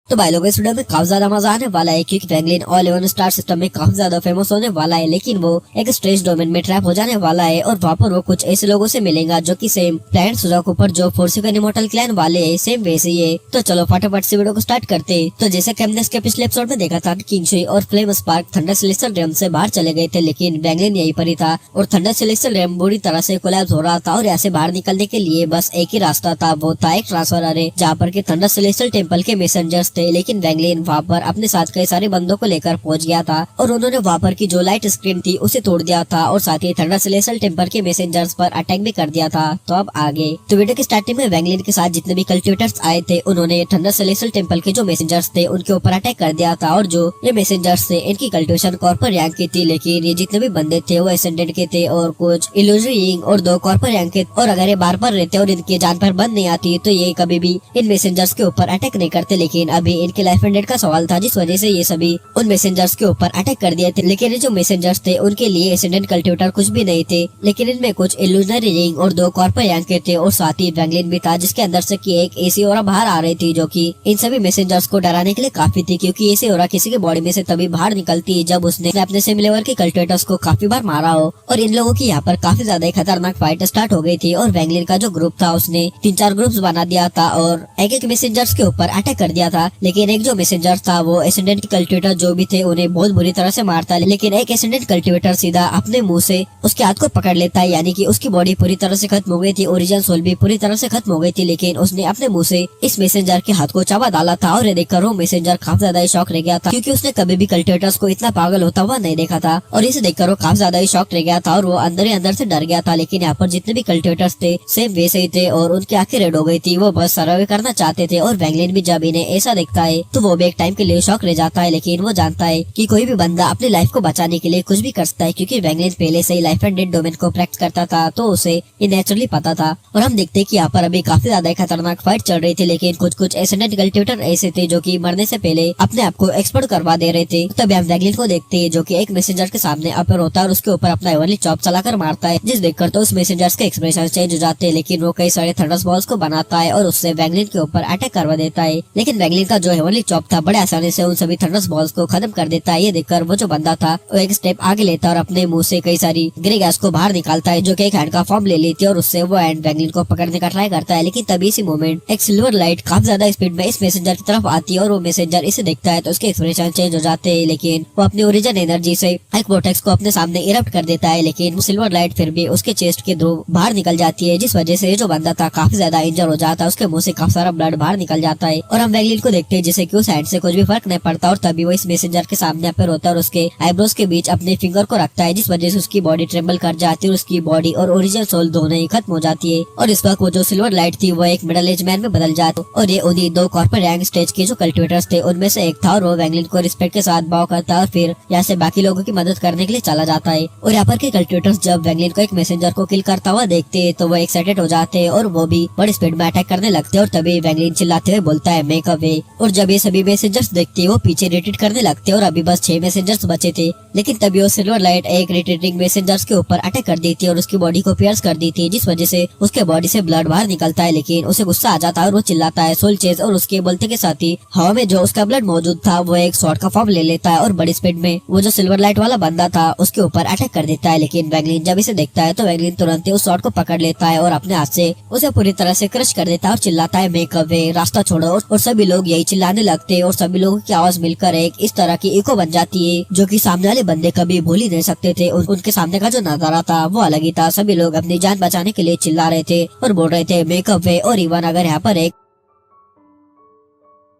तो भाई लोग इस वीडियो में काफी ज्यादा मजा आने वाला है क्योंकि वैंगलिन ऑल 11 स्टार सिस्टम में काफी ज्यादा फेमस होने वाला है, लेकिन वो एक स्ट्रेंज डोमेन में ट्रैप हो जाने वाला है और वहाँ पर वो कुछ ऐसे लोगों से मिलेगा जो कि सेम प्लैनेट सुजाकू पर जो फोर्सिकन इमॉर्टल क्लैन वाले है सेम वैसे ही है। तो चलो फटाफट से वीडियो को स्टार्ट करते। तो जैसे कि हमने इसके पिछले एपिसोड में देखा था, किंग शुई और flame spark thunder celestial realm से बाहर चले गए थे, लेकिन वैंगलिन यहीं पर ही था और थंडर सेलेस्टियल रेम बुरी तरह से कोलैप्स हो रहा था और यहाँ से बाहर निकलने के लिए बस एक ही रास्ता था, वो था एक ट्रांसफर अरे जहाँ पर थंडर सेलेस्टियल टेम्पल के मैसेंजर्स थे। लेकिन वैंगलिन वहाँ पर अपने साथ कई सारे बंदों को लेकर पहुंच गया था और उन्होंने वहाँ पर की जो लाइट स्क्रीन थी उसे तोड़ दिया था और साथ ही थंडर सेलेस्टियल टेम्पल के मैसेंजर्स पर अटैक भी कर दिया था। तो अब आगे तो वीडियो की स्टार्टिंग में वैंगलिन के साथ जितने भी कल्टिवेटर्स आए थे उन्होंने थंडर सेलेस्टियल टेम्पल के जो मैसेंजर्स थे उनके ऊपर अटैक कर दिया था और जो ये मैसेंजर्स थे इनकी कल्टिवेशन कॉर्पर रैंक की थी, लेकिन ये जितने भी बंदे थे वो एसेंडेंट के थे और कुछ इल्यूजरी और 2 कॉर्पर रैंक के। और अगर ये बार बार रहते और इनकी जान पर बंद नहीं आती तो ये कभी भी इन मैसेंजर्स के ऊपर अटैक नहीं करते, लेकिन अभी इनके लाइफ एंड डेथ का सवाल था जिस वजह से ये सभी उन मैसेंजर्स के ऊपर अटैक कर दिए थे। लेकिन ये जो मैसेंजर्स थे उनके लिए एसेंडेंट कल्टिवेटर कुछ भी नहीं थे, लेकिन इनमें कुछ इल्यूजनरी रिंग और 2 कॉर्पर रैंक के थे और साथ ही वैंगलिन भी था जिसके अंदर से की एक एसी ओरा बाहर आ रही थी जो कि इन सभी मैसेंजर्स को डराने के लिए काफी थी, क्योंकि एसी ओरा किसी के बॉडी में से तभी बाहर निकलती है जब उसने अपने सेम लेवल के कल्टिवेटर्स को काफी बार मारा हो। और इन लोगों की यहाँ पर काफी ज्यादा खतरनाक फाइट स्टार्ट हो गई थी और वैंगलिन का जो ग्रुप था उसने 3-4 ग्रुप्स बना दिया था और एक मैसेंजर्स के ऊपर अटैक कर दिया था। लेकिन एक जो मैसेंजर था वो एसेंडेंट कल्टिवेटर जो भी थे उन्हें बहुत बुरी तरह से मारता है, लेकिन एक एसेंडेंट कल्टिवेटर सीधा अपने मुंह से उसके हाथ को पकड़ लेता है, यानी कि उसकी बॉडी पूरी तरह से खत्म हो गई थी, ओरिजिनल सोल भी पूरी तरह से खत्म हो गई थी, लेकिन उसने अपने मुंह से इस मैसेंजर के हाथ को चाबा डाला था। और ये देखकर वो मैसेंजर काफी ज्यादा शॉक रह गया था क्योंकि उसने कभी भी कल्टिवेटर्स को इतना पागल होता हुआ नहीं देखा था और इसे देखकर वो काफी ज्यादा शॉक रह गया था और वो अंदर ही अंदर से डर गया था। लेकिन यहाँ पर जितने भी कल्टिवेटर्स थे सेम वैसे ही थे और उनकी आंखें रेड हो गई थी, वो बस सर्वे करना चाहते थे। और वैंगलिन भी जब इन्हें ऐसा देखता है तो वो भी एक टाइम के लिए शॉक रह जाता है, लेकिन वो जानता है कि कोई भी बंदा अपनी लाइफ को बचाने के लिए कुछ भी कर सकता है, क्योंकि वैंगलिन पहले से ही लाइफ एंड डेथ डोमेन को प्रैक्टिस करता था तो उसे ये नेचुरली पता था। और हम देखते हैं कि यहाँ पर अभी काफी ज्यादा खतरनाक फाइट चल रही थी, लेकिन कुछ एसेंडेंट कल्टिवेटर ऐसे थे जो कि मरने से पहले अपने आप को एक्सपर्ट करवा दे रहे थे। तब हम वैंगलिन को देखते हैं जो कि एक मैसेंजर के सामने अपर होता है और उसके ऊपर अपना हेवनली चॉप चलाकर मारता है, जिस देखकर तो उस मैसेंजर्स के एक्सप्रेशन चेंज हो जाते हैं, लेकिन वो कई सारे थंडर्स बॉल्स को बनाता है और उससे वैंगलिन के ऊपर अटैक करवा देता है। लेकिन वैंगलिन का जो हेवनली चॉप था बड़े आसानी से उन सभी थंडर्स बॉल्स को खत्म कर देता है। ये देखकर वो जो बंदा था वो एक स्टेप आगे लेता है और अपने मुंह से कई सारी ग्रे गैस को बाहर निकालता है जो कि एक हैंड का फॉर्म ले लेती है और उससे वो हैंड वैंगलिन को पकड़ने का ट्राई करता है। लेकिन तभी इसी मोमेंट एक सिल्वर लाइट काफी ज्यादा स्पीड में इस मैसेंजर की तरफ आती है और वो मैसेंजर इसे देखता है तो उसके एक्सप्रेशन चेंज हो जाते हैं, लेकिन वो अपनी ओरिजिन एनर्जी से एक वोर्टेक्स को अपने सामने इरप्ट कर देता है, लेकिन वो सिल्वर लाइट फिर भी उसके चेस्ट के थ्रू बाहर निकल जाती है, जिस वजह से जो बंदा था काफी ज्यादा इंजर हो जाता है, उसके मुंह से काफी सारा ब्लड बाहर निकल जाता है। और हम वैंगलिन को देखते हैं जिसे कि उस हैंड से कुछ भी फर्क नहीं पड़ता और तभी वो इस मैसेंजर के सामने अपेयर होता है और उसके आईब्रोज के बीच अपने फिंगर को रखता है, जिस वजह से उसकी बॉडी ट्रेम्बल कर जाती है और उसकी बॉडी और ओरिजिनल सोल दोनों ही खत्म हो जाती है। और इस वक्त वो जो सिल्वर लाइट थी वो एक मिडिल एज मैन में बदल जाती और ये उन्हीं 2 कॉर्पोरेट रैंक स्टेज के जो कल्टिवेटर्स थे उनमें से एक था और वो वैंगलिन को रिस्पेक्ट के साथ बाव करता है और फिर यहाँ से बाकी लोगों की मदद करने के लिए चला जाता है। और यहाँ पर के कल्टिवेटर्स जब वैंगलिन को एक मैसेंजर को किल करता हुआ देखते हैं तो वो एक्साइटेड हो जाते हैं और वो भी बड़ी स्पीड में अटैक करने लगते हैं और तभी वैंगलिन चिल्लाते हुए बोलता है मेक अ वे। और जब ये सभी मैसेंजर्स देखते हैं वो पीछे रिट्रीट करने लगते हैं और अभी बस 6 मैसेंजर्स बचे थे, लेकिन तभी वो सिल्वर लाइट एक रिट्रीटिंग मैसेंजर्स के ऊपर अटैक कर देती है और उसकी बॉडी को पियर्स कर देती है, जिस वजह से उसके बॉडी से ब्लड बाहर निकलता है। लेकिन उसे गुस्सा आ जाता है और वो चिल्लाता है सोल चेज और उसके बोलते के साथ ही हवा में जो उसका ब्लड मौजूद था वो एक शॉर्ट का फॉर्म ले लेता है और बड़ी स्पीड में वो जो सिल्वर लाइट वाला बंदा था उसके ऊपर अटैक कर देता है। लेकिन वैंगलिन जब इसे देखता है तो वैंगलिन तुरंत उस शॉर्ट को पकड़ लेता है और अपने हाथ से उसे पूरी तरह से क्रश कर देता है और चिल्लाता है मेक अ वे, रास्ता छोड़ो। और सभी लोग यही चिल्लाने लगते हैं और सभी लोगों की आवाज मिलकर एक इस तरह की इको बन जाती है जो कि सामने वाले बंदे कभी भूल ही नहीं सकते थे। उनके सामने का जो नजारा था वो अलग ही था, सभी लोग अपनी जान बचाने के लिए चिल्ला रहे थे और बोल रहे थे मेक अ वे। और इवन अगर यहाँ पर एक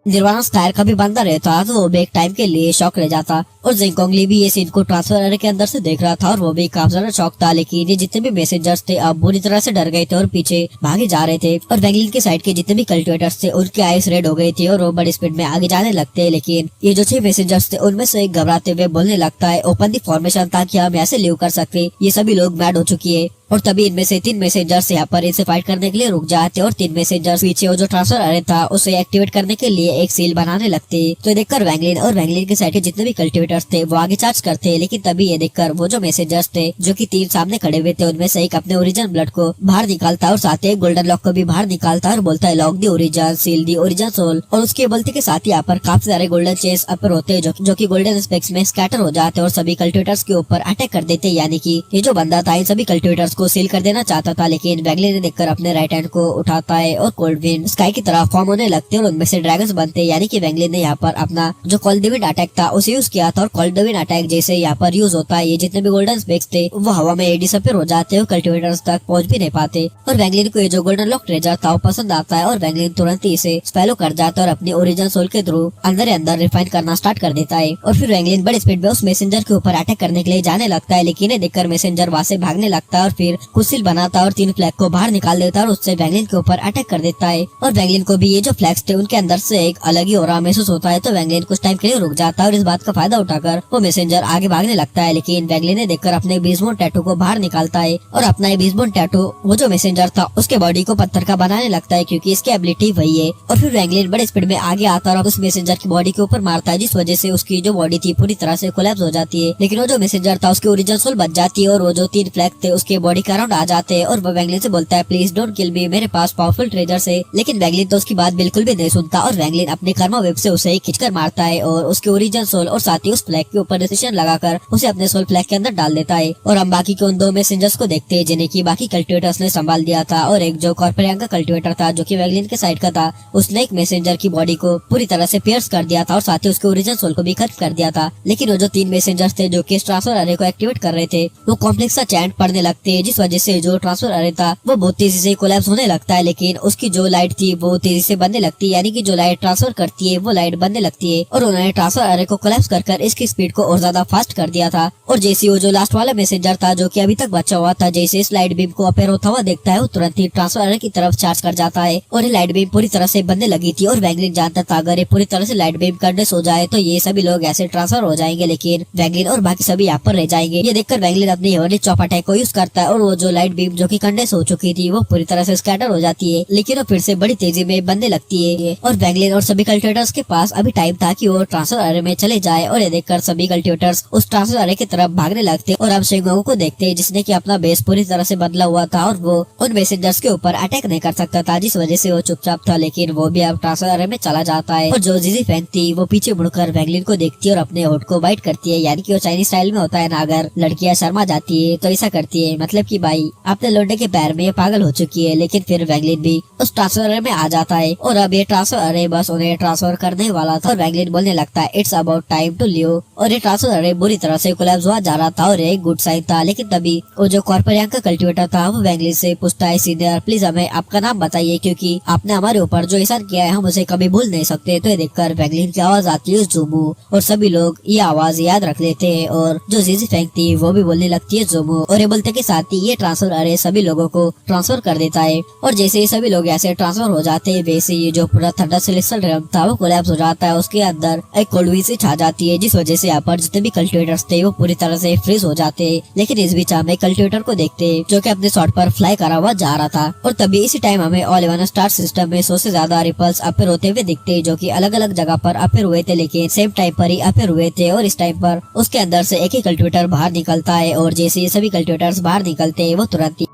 निर्वाणा स्कायर का भी बंदा रहता तो वो भी एक टाइम के लिए शॉक रह जाता और जिंगकोंगली भी ये सीन को ट्रांसफर के अंदर से देख रहा था और वो भी काफी ज्यादा शॉक था। लेकिन ये जितने भी मैसेंजर्स थे अब बुरी तरह से डर गए थे और पीछे भागे जा रहे थे और वैंगलिन के साइड के जितने भी कल्टिवेटर्स थे उनकी आइस रेड हो गई थी और वो बड़ी स्पीड में आगे जाने लगते हैं। लेकिन ये जो 6 मैसेंजर्स थे उनमें से एक घबराते हुए बोलने लगता है ओपन दी फॉर्मेशन ताकि हम यहाँ से लीव कर सके, ये सभी लोग मैड हो चुकी है। और तभी इनमें से 3 मैसेंजर्स यहाँ पर इनसे फाइट करने के लिए रुक जाते और 3 मैसेंजर्स पीछे वो जो ट्रांसफर अरे था उसे एक्टिवेट करने के लिए एक सील बनाने लगते। तो ये देखकर वैंगलिन और वैंगलिन के साइड के जितने भी कल्टिवेटर्स थे वो आगे चार्ज करते, लेकिन तभी ये देखकर वो जो मैसेंजर्स थे जो कि 3 सामने खड़े हुए थे उनमें से एक अपने ओरिजिन ब्लड को बाहर निकालता और साथ ही गोल्डन लॉक को भी बाहर निकालता और बोलता है lock the origin, seal the origin soul. और उसके बोलते के साथ ही यहाँ पर काफी सारे गोल्डन चेस अपर होते हैं जो कि गोल्डन स्पेक्स में स्कैटर हो जाते और सभी कल्टिवेटर्स के ऊपर अटैक कर देते। यानी कि ये जो बंदा था इन सभी कल्टिवेटर्स को सील कर देना चाहता था, लेकिन वैंगलिन ने देखकर अपने राइट हैंड को उठाता है और कोल्ड विंड स्काई की तरफ फॉर्म होने लगते हैं और उनमें से ड्रैगन्स बनते हैं। यानी कि वैंगलिन ने यहाँ पर अपना जो कोल्ड विंड अटैक था उसे यूज किया था और कोल्ड विंड अटैक जैसे यहाँ पर यूज होता है ये जितने भी गोल्डन स्पेक्स थे वो हवा में डिसअपीयर हो जाते हैं और कल्टिवेटर्स तक पहुंच भी नहीं पाते। और वैंगलिन को ये जो गोल्डन लॉक ट्रेजर था वो पसंद आता है और वैंगलिन तुरंत ही इसे स्पैलो कर जाता है और अपनी ओरिजिन सोल के थ्रू अंदर अंदर रिफाइन करना स्टार्ट कर देता है। और फिर वैंगलिन बड़ी स्पीड में उस मैसेंजर के ऊपर अटैक करने के लिए जाने लगता है, लेकिन ये देखकर मैसेंजर वहां से भागने लगता है और फिर कुछ सील बनाता है और 3 फ्लैग को बाहर निकाल देता है और उससे वैंगलिन के ऊपर अटैक कर देता है। और वैंगलिन को भी ये जो फ्लैग्स थे उनके अंदर से एक अलग ही ऑरा महसूस होता है, तो वैंगलिन कुछ टाइम के लिए रुक जाता है और इस बात का फायदा उठाकर वो मैसेंजर आगे भागने लगता है। लेकिन वैंगलिन ने देखकर अपने बीसबोन टैटू को बाहर निकालता है और अपना ये बीसबोन टैटू वो जो मैसेंजर था उसके बॉडी को पत्थर का बनाने लगता है क्योंकि इसकी एबिलिटी वही है। और फिर वैंगलिन बड़े स्पीड में आगे आता है और उस मैसेंजर की बॉडी के ऊपर मारता है, जिस वजह से उसकी जो बॉडी थी पूरी तरह से कोलैप्स हो जाती है। लेकिन वो जो मैसेंजर था उसकी ओरिजिनल सोल बच जाती है और वो जो 3 फ्लैग थे उसके बॉडी के अराउंड आ जाते हैं और वो वैंगलिन से बोलता है प्लीज डोंट किल मी, मेरे पास पावरफुल ट्रेजर्स है। लेकिन वैंगलिन तो उसकी बात बिल्कुल भी नहीं सुनता और वैंगलिन अपने कर्मा वेब से उसे खींचकर मारता है और उसके ओरिजिनल सोल और साथ ही उस फ्लैग के ऊपर डिसीजन लगाकर उसे अपने सोल फ्लैग के अंदर डाल देता है। और हम बाकी के उन 2 मैसेंजर्स को देखते हैं जिन्हें की बाकी कल्टिवेटर्स ने संभाल दिया था और एक जो कॉर्पोरियन का कल्टिवेटर था जो कि वैंगलिन के साइड का था उसने एक मैसेंजर की बॉडी को पूरी तरह से पियर्स कर दिया था और साथ ही उसके ओरिजिनल सोल को भी खत्म कर दिया था। लेकिन वो जो 3 मैसेंजर्स थे जो कि ट्रांसफर अरे को एक्टिवेट कर रहे थे वो कॉम्प्लेक्स सा चैंट पढ़ने लगते हैं, जिस वजह से जो ट्रांसफर अरे था वो बहुत तेजी से कोलैप्स होने लगता है। लेकिन उसकी जो लाइट थी वो तेजी से बनने लगती है, यानी कि जो लाइट ट्रांसफर करती है वो लाइट बनने लगती है और उन्होंने ट्रांसफर अरे को कोलैप्स कर इसकी स्पीड को और ज्यादा फास्ट कर दिया था। और जैसे वो जो लास्ट वाला मैसेंजर था जो कि अभी तक बचा हुआ था जैसे इस लाइट बीम को अपेयर होता हुआ देखता है वो तुरंत ही ट्रांसफर अरे की तरफ चार्ज कर जाता है और ये लाइट बीम पूरी तरह से बनने लगी थी। और वैंगलिन जानता था अगर ये पूरी तरह से लाइट बीम कंडेंस हो जाए तो ये सभी लोग ऐसे ट्रांसफर हो जाएंगे, लेकिन वैंगलिन और बाकी सभी यहाँ पर रह जाएंगे। ये देखकर वैंगलिन अपनी हेवनली चॉप अटैक को यूज करता है और वो जो लाइट बीम जो कि कंडेंस हो चुकी थी वो पूरी तरह से स्कैटर हो जाती है, लेकिन वो फिर से बड़ी तेजी में बनने लगती है। और वैंगलिन और सभी कल्टिवेटर्स के पास अभी टाइम था कि वो ट्रांसफर अरे में चले जाए और ये देखकर सभी कल्टिवेटर्स उस ट्रांसफर अरे की तरफ भागने लगते और हम शिंगोंग को देखते हैं जिसने की अपना बेस पूरी तरह से बदला हुआ था और वो उन मैसेंजर्स के ऊपर अटैक नहीं कर सकता था, जिस वजह से वो चुपचाप था। लेकिन वो भी अब ट्रांसफर अरे में चला जाता है और जो जीजी फैंग थी वो पीछे मुड़कर वैंगलिन को देखती है और अपने होठ को बाइट करती है, यानी कि वो चाइनीज स्टाइल में होता है ना, अगर लड़कियां शर्मा जाती है तो ऐसा करती है, मतलब कि भाई अपने लोंडे के पैर में ये पागल हो चुकी है। लेकिन फिर वैंगलिन भी उस ट्रांसफर अरे में आ जाता है और अब ये ट्रांसफर अरे बस उन्हें ट्रांसफर करने वाला था और वैंगलिन बोलने लगता है it's about time to live. और ये ट्रांसफर अरे बुरी तरह से कोलैप्स हुआ जा रहा था और एक गुड साइन था। लेकिन तभी वो जो कॉर्पोरियन का कल्टिवेटर था वो वैंगलिन से पूछता है सीनियर प्लीज हमें आपका नाम बताइए क्योंकि आपने हमारे ऊपर जो एहसान किया है हम उसे कभी भूल नहीं सकते। तो ये देखकर वैंगलिन की आवाज आती है ज़ूमू और सभी लोग ये आवाज याद रख लेते हैं और जो जीजी फैंग थी वो भी बोलने लगती है ज़ूमू और ये बोलते के साथ ही ये ट्रांसफर अरे सभी लोगों को ट्रांसफर कर देता है। और जैसे ही सभी लोग ऐसे ट्रांसफर हो जाते हैं वैसे ये जो पूरा थंडर सेलेस्टियल रेल्म था वो कोलैप्स हो जाता है, उसके अंदर एक कोल्ड विंड सी छा जाती है, जिस वजह से यहाँ पर जितने भी कल्टिवेटर्स थे वो पूरी तरह से फ्रीज हो जाते हैं। लेकिन इस बीच हमें कल्टिवेटर को देखते हैं जो कि अपने शॉट पर फ्लाई करा हुआ जा रहा था और तभी इसी टाइम हमें ऑल 11 स्टार सिस्टम में 100 से ज्यादा रिपल्स अपेयर होते हुए दिखते हैं जो कि अलग अलग जगह पर अपेयर हुए थे लेकिन सेम टाइम पर ही अपेयर हुए थे। और इस टाइम पर उसके अंदर से एक ही कल्टिवेटर बाहर निकलता है और जैसे ये सभी कल्टिवेटर्स बाहर निकलते हैं वो तुरंत ही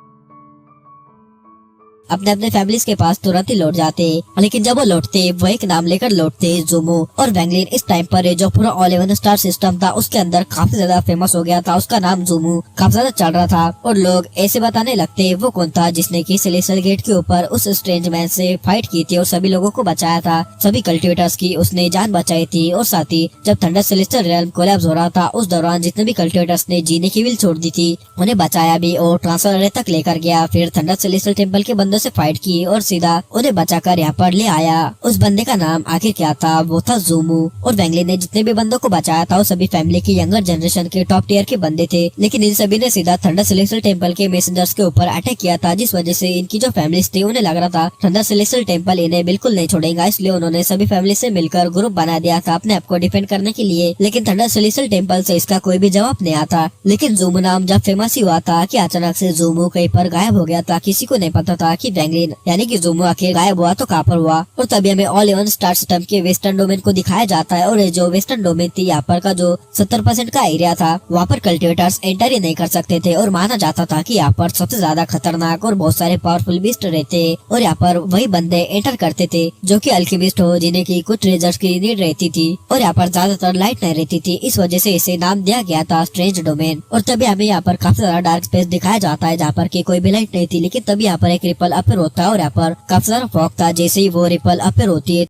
अपने अपने फैमिलीज के पास तुरंत ही लौट जाते। लेकिन जब वो लौटते वो एक नाम लेकर लौटते ज़ूमू। और वैंगलिन इस टाइम पर जो पूरा ऑल 11 स्टार सिस्टम था उसके अंदर काफी ज्यादा फेमस हो गया था, उसका नाम ज़ूमू काफी ज्यादा चल रहा था और लोग ऐसे बताने लगते वो कौन था जिसने की सेलेस्टियल गेट के ऊपर उस स्ट्रेंज मैन से फाइट की थी और सभी लोगों को बचाया था, सभी कल्टिवेटर्स की उसने जान बचाई थी। और साथ ही जब थंडर सेलेस्टियल रेल्म कोलैप्स हो रहा था उस दौरान जितने भी कल्टिवेटर्स ने जीने की विल छोड़ दी थी उन्हें बचाया भी और ट्रांसफर अरे तक लेकर गया। फिर थंडर सेलेस्टियल टेम्पल के बंदों से फाइट की और सीधा उन्हें बचाकर यहाँ पर ले आया। उस बंदे का नाम आखिर क्या था, वो था ज़ूमू। और वैंगलिन ने जितने भी बंदों को बचाया था वो सभी फैमिली की यंगर जनरेशन के टॉप टियर के बंदे थे, लेकिन इन सभी ने सीधा थंडर सेलेस्टियल टेम्पल के मैसेंजर्स के ऊपर अटैक किया था, जिस वजह से इनकी जो फैमिलीज थी उन्हें लग रहा था थंडर सेलेस्टियल टेम्पल इन्हें बिल्कुल नहीं छोड़ेगा, इसलिए उन्होंने सभी फैमिली से मिलकर ग्रुप बना दिया था अपने आप को डिफेंड करने के लिए। लेकिन थंडर सेलेस्टियल टेम्पल से इसका कोई भी जवाब नहीं आता। लेकिन ज़ूमू नाम जब फेमस हुआ था कि अचानक से ज़ूमू कहीं पर गायब हो गया था, किसी को नहीं पता था कि वैंगलिन यानी कि ज़ूमू आखिर गायब हुआ तो कहाँ पर हुआ। और तभी हमें ऑल इवन स्टार सिस्टम के वेस्टर्न डोमेन को दिखाया जाता है, और ये जो वेस्टर्न डोमेन थी यहाँ पर का जो 70% का एरिया था वहाँ पर कल्टिवेटर्स एंटर ही नहीं कर सकते थे, और माना जाता था कि यहाँ पर सबसे ज्यादा खतरनाक और बहुत सारे पावरफुल बीस्ट रहते, और यहाँ पर वही बंदे एंटर करते थे जो कि अल्केमिस्ट हो, जिन्हें की कुछ ट्रेजर्स की नीड रहती थी, और यहाँ पर ज्यादातर लाइट नहीं रहती थी, इस वजह से इसे नाम दिया गया था स्ट्रेंज डोमेन। और तभी हमें यहाँ पर काफी ज्यादा डार्क स्पेस दिखाया जाता है जहाँ पर की कोई भी लाइट नहीं थी, लेकिन तभी यहाँ पर एक रिपल अपेयर होता है, और यहाँ पर काफी सारा फॉग था। जैसे ही वो रिपल अपेयर होती है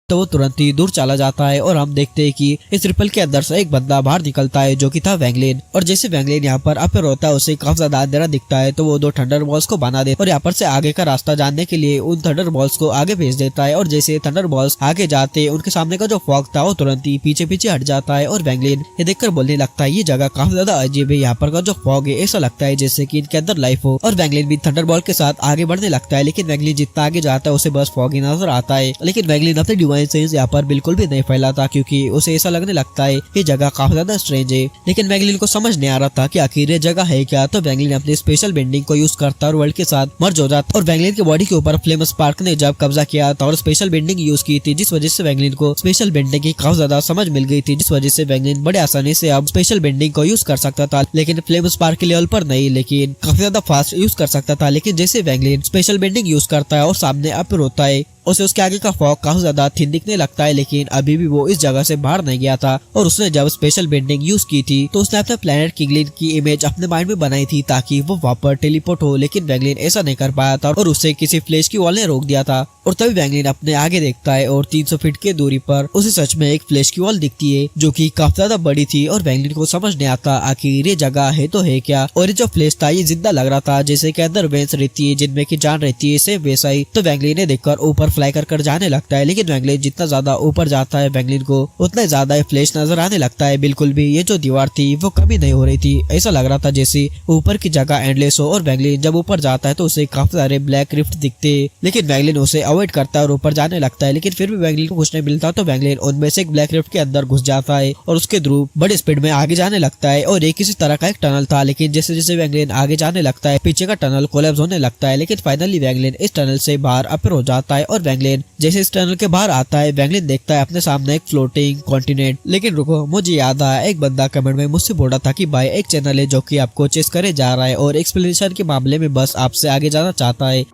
तो वो तुरंत ही दूर चला जाता है, और हम देखते हैं कि इस रिपल के अंदर से एक बंदा बाहर निकलता है जो कि था वैंगलिन। और जैसे वैंगलिन यहाँ पर अपेयर होता है उसे काफी ज्यादा अंधेरा दिखता है, तो वो 2 थंडर बॉल्स को बना देता है और यहाँ पर से आगे का रास्ता जानने के लिए उन थंडर बॉल्स को आगे भेज देता है। और जैसे थंडर बॉल्स आगे जाते उनके सामने का जो फॉग था वो तुरंत ही पीछे पीछे हट जाता है, और वैंगलिन ये देखकर बोलने लगता है ये जगह काफी ज्यादा अजीब है, यहाँ पर का जो फॉग है ऐसा लगता है जैसे की इनके अंदर लाइफ हो। और वैंगलिन भी थंडर बॉल के साथ आगे बढ़ने लगता है, लेकिन वैंगलिन जितना आगे जाता है उसे बस फॉग ही नजर आता है। लेकिन वैंगलिन अपने डिवाइन सेंस यहाँ पर बिल्कुल भी नहीं फैलाता, क्योंकि उसे ऐसा लगने लगता है ये जगह काफी ज्यादा स्ट्रेंज है। लेकिन वैंगलिन को समझ नहीं आ रहा था कि आखिर ये जगह है क्या, तो वैंगलिन अपनी स्पेशल बेंडिंग को यूज करता और वर्ल्ड के साथ मर्ज हो जाता। और वैंगलिन की बॉडी के ऊपर फ्लेम स्पार्क ने जब कब्जा किया था और स्पेशल बेंडिंग यूज की थी, जिस वजह से वैंगलिन को स्पेशल बेंडिंग की काफी ज्यादा समझ मिल गई थी, जिस वजह से वैंगलिन बड़े आसानी से अब स्पेशल बेंडिंग को यूज कर सकता था, लेकिन फ्लेम स्पार्क के लेवल पर नहीं, लेकिन काफी ज्यादा फास्ट यूज कर सकता था। लेकिन जैसे वैंगलिन स्पेशल बेंडिंग यूज करता है और सामने अपेयर होता है, उसे उसके आगे का फॉग काफी ज्यादा थिन दिखने लगता है, लेकिन अभी भी वो इस जगह से बाहर नहीं गया था। और उसने जब स्पेशल बेंडिंग यूज की थी तो उसने अपने प्लेनेट किंगलिन की इमेज अपने माइंड में बनाई थी ताकि वो वहाँ पर टेलीपोर्ट हो, लेकिन वैंगलिन ऐसा नहीं कर पाया था और उसे किसी फ्लैश की वॉल ने रोक दिया था। और तभी वैंगलिन अपने आगे देखता है और 300 फीट के दूरी पर उसे सच में एक फ्लैश की वॉल दिखती है जो कि काफी ज्यादा बड़ी थी, और वैंगलिन को समझ नहीं आता आखिर ये जगह है तो है क्या। और ये जो फ्लैश था ये जिंदा लग रहा था, जैसे के अंदर वेंस रहती है जिनमें की जान रहती है, सेम वैसा ही। तो वैंगलिन ने देखकर ऊपर फ्लाई कर जाने लगता है, लेकिन वैंगलिन जितना ज्यादा ऊपर जाता है वैंगलिन को उतना ज्यादा फ्लैश नजर आने लगता है। बिल्कुल भी ये जो दीवार थी वो कभी नहीं हो रही थी, ऐसा लग रहा था जैसे ऊपर की जगह एंडलेस हो। और वैंगलिन जब ऊपर जाता है तो उसे काफी सारे ब्लैक रिफ्ट दिखते, लेकिन वैंगलिन उसे अवॉइड करता है और ऊपर जाने लगता है, लेकिन फिर भी वैंगलिन को कुछ नहीं मिलता। तो वैंगलिन उनमें से एक ब्लैक रिफ्ट के अंदर घुस जाता है और उसके थ्रू बड़ी स्पीड में आगे जाने लगता है। और ये किसी तरह का एक टनल था, लेकिन जैसे जैसे वैंगलिन आगे जाने लगता है पीछे का टनल कोलैप्स होने लगता है, लेकिन फाइनली वैंगलिन इस टनल से बाहर अपेयर हो जाता है। और वैंगलिन जैसे इस टनल के बाहर आता है वैंगलिन देखता है अपने सामने एक फ्लोटिंग कॉन्टिनेंट। लेकिन रुको, मुझे याद आया, एक बंदा कमेंट में मुझसे बोला था कि भाई एक चैनल है जो कि आपको चेस करे जा रहा है और एक्सप्लेनेशन के मामले में बस आपसे आगे जाना चाहता है,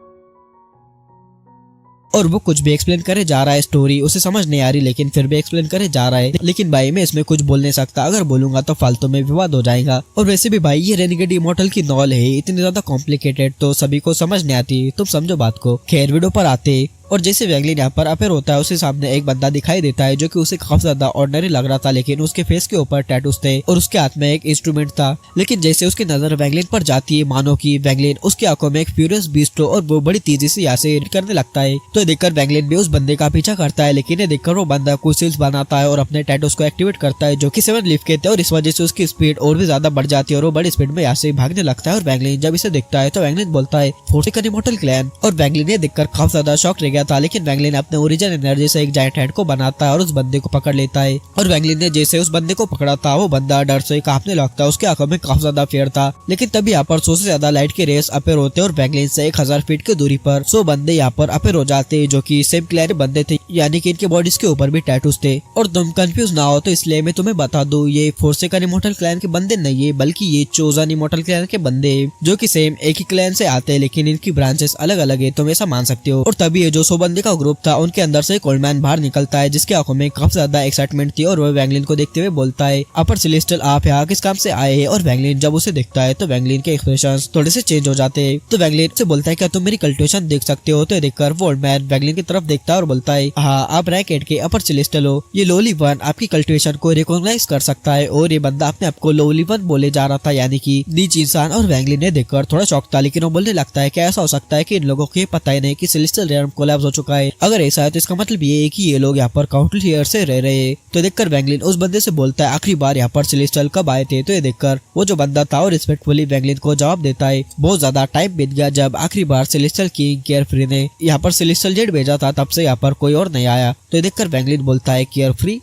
और वो कुछ भी एक्सप्लेन करे जा रहा है, स्टोरी उसे समझ नहीं आ रही लेकिन फिर भी एक्सप्लेन करे जा रहा है। लेकिन भाई मैं इसमें कुछ बोल नहीं सकता, अगर बोलूंगा तो फालतू में विवाद हो जाएगा। और वैसे भी भाई ये रेनेगेड इमॉर्टल की नॉल है, इतनी ज्यादा कॉम्प्लिकेटेड तो सभी को समझ नहीं आती, तुम समझो बात को। खैर वीडियो पर आते, और जैसे वैंगलिन यहाँ पर अपेयर होता है उसके सामने एक बंदा दिखाई देता है जो कि उसे काफी ज्यादा ऑर्डिनरी लग रहा था, लेकिन उसके फेस के ऊपर टैटूज थे और उसके हाथ में एक इंस्ट्रूमेंट था। लेकिन जैसे उसकी नजर वैंगलिन पर जाती है मानो कि वैंगलिन उसकी आंखों में एक फ्यूरियस बीस्ट हो और वो बड़ी तेजी से यहाँ से करने लगता है। तो देखकर वैंगलिन भी उस बंदे का पीछा करता है, लेकिन ये देखकर वो बंदा कुछ सील्स बनाता है और अपने टैटूज को एक्टिवेट करता है जो कि 7 लीफ के थे, और इस वजह से उसकी स्पीड और भी ज्यादा बढ़ जाती है और वो बड़ी स्पीड में यहाँ से भागने लगता है। और वैंगलिन जब इसे देखता है तो वैंगलिन बोलता है फोर्सेकन इमॉर्टल क्लैन, और वैंगलिन ये देखकर काफी ज्यादा शॉक रह गया था। लेकिन वैंगलिन अपने ओरिजिन एनर्जी से एक जायंट हैंड को बनाता है और उस बंदे को पकड़ लेता है। और वैंगलिन ने जैसे उस बंदे को पकड़ा था वो बंदा डर से कांपने लगता है, उसके आंखों में काफी ज्यादा फेयर था। लेकिन तभी यहाँ पर 100 से ज्यादा लाइट के रेस अपेयर होते और वैंगलिन से 1000 फीट की दूरी पर 100 बंदे यहाँ पर अपेयर हो जाते हैं जो कि सेम क्लैन बंदे थे, यानी कि इनके बॉडीज के ऊपर भी टैटूज थे। और तुम कंफ्यूज ना हो तो इसलिए मैं तुम्हें बता दूं, ये फोर्सेकन इमॉर्टल क्लैन के बंदे नहीं है, बल्कि ये चोजन इमॉर्टल क्लैन के बंदे जो कि सेम एक ही क्लैन से आते हैं, लेकिन इनकी ब्रांचेस अलग अलग है, तुम ऐसा मान सकते हो। और तभी ये जो जो 100 बंदे का ग्रुप था उनके अंदर से एक ओल्ड मैन बाहर निकलता है जिसकी आंखों में काफी ज्यादा एक्साइटमेंट थी और वह वैंगलिन को देखते हुए बोलता है, अपर सेलेस्टियल आप यहाँ किस काम से आए हैं? और वैंगलिन जब उसे देखता है तो वैंगलिन के एक्सप्रेशन थोड़े से चेंज हो जाते हैं। तो वैंगलिन से बोलता है क्या तुम मेरी कल्टिवेशन देख सकते हो? तो देखकर वो ओल्ड मैन वैंगलिन की तरफ देखता है और बोलता है, हाँ आप रैकेट के अपर सेलेस्टियल हो, ये लोली वन आपकी कल्टिवेशन को रिकॉग्नाइज कर सकता है। और ये बंदा अपने आपको लोली वन बोले जा रहा था, यानी कि नीच इंसान। और वैंगलिन ने देखकर थोड़ा शॉक था, लेकिन वो बोलने लगता है कि ऐसा हो सकता है कि इन लोगों को ये पता ही नहीं कि सेलेस्टियल रियल्म कोलैप्स हो चुका है। अगर ऐसा है तो इसका मतलब ये है कि ये लोग यहाँ पर काउंटलेस ईयर से रह रहे हैं। तो देखकर वैंगलिन उस बंदे से बोलता है, आखिरी बार यहाँ पर सेलेस्टियल कब आए थे? तो ये देखकर वो जो बंदा था और रिस्पेक्टफुली वैंगलिन को जवाब देता है, बहुत ज्यादा टाइम बीत गया जब आखिरी बार सेलेस्टियल किंग केयरफ्री ने यहाँ पर सेलेस्टियल जेट भेजा था, तब से यहाँ पर कोई और नहीं आया। तो देखकर वैंगलिन बोलता है, केयरफ्री?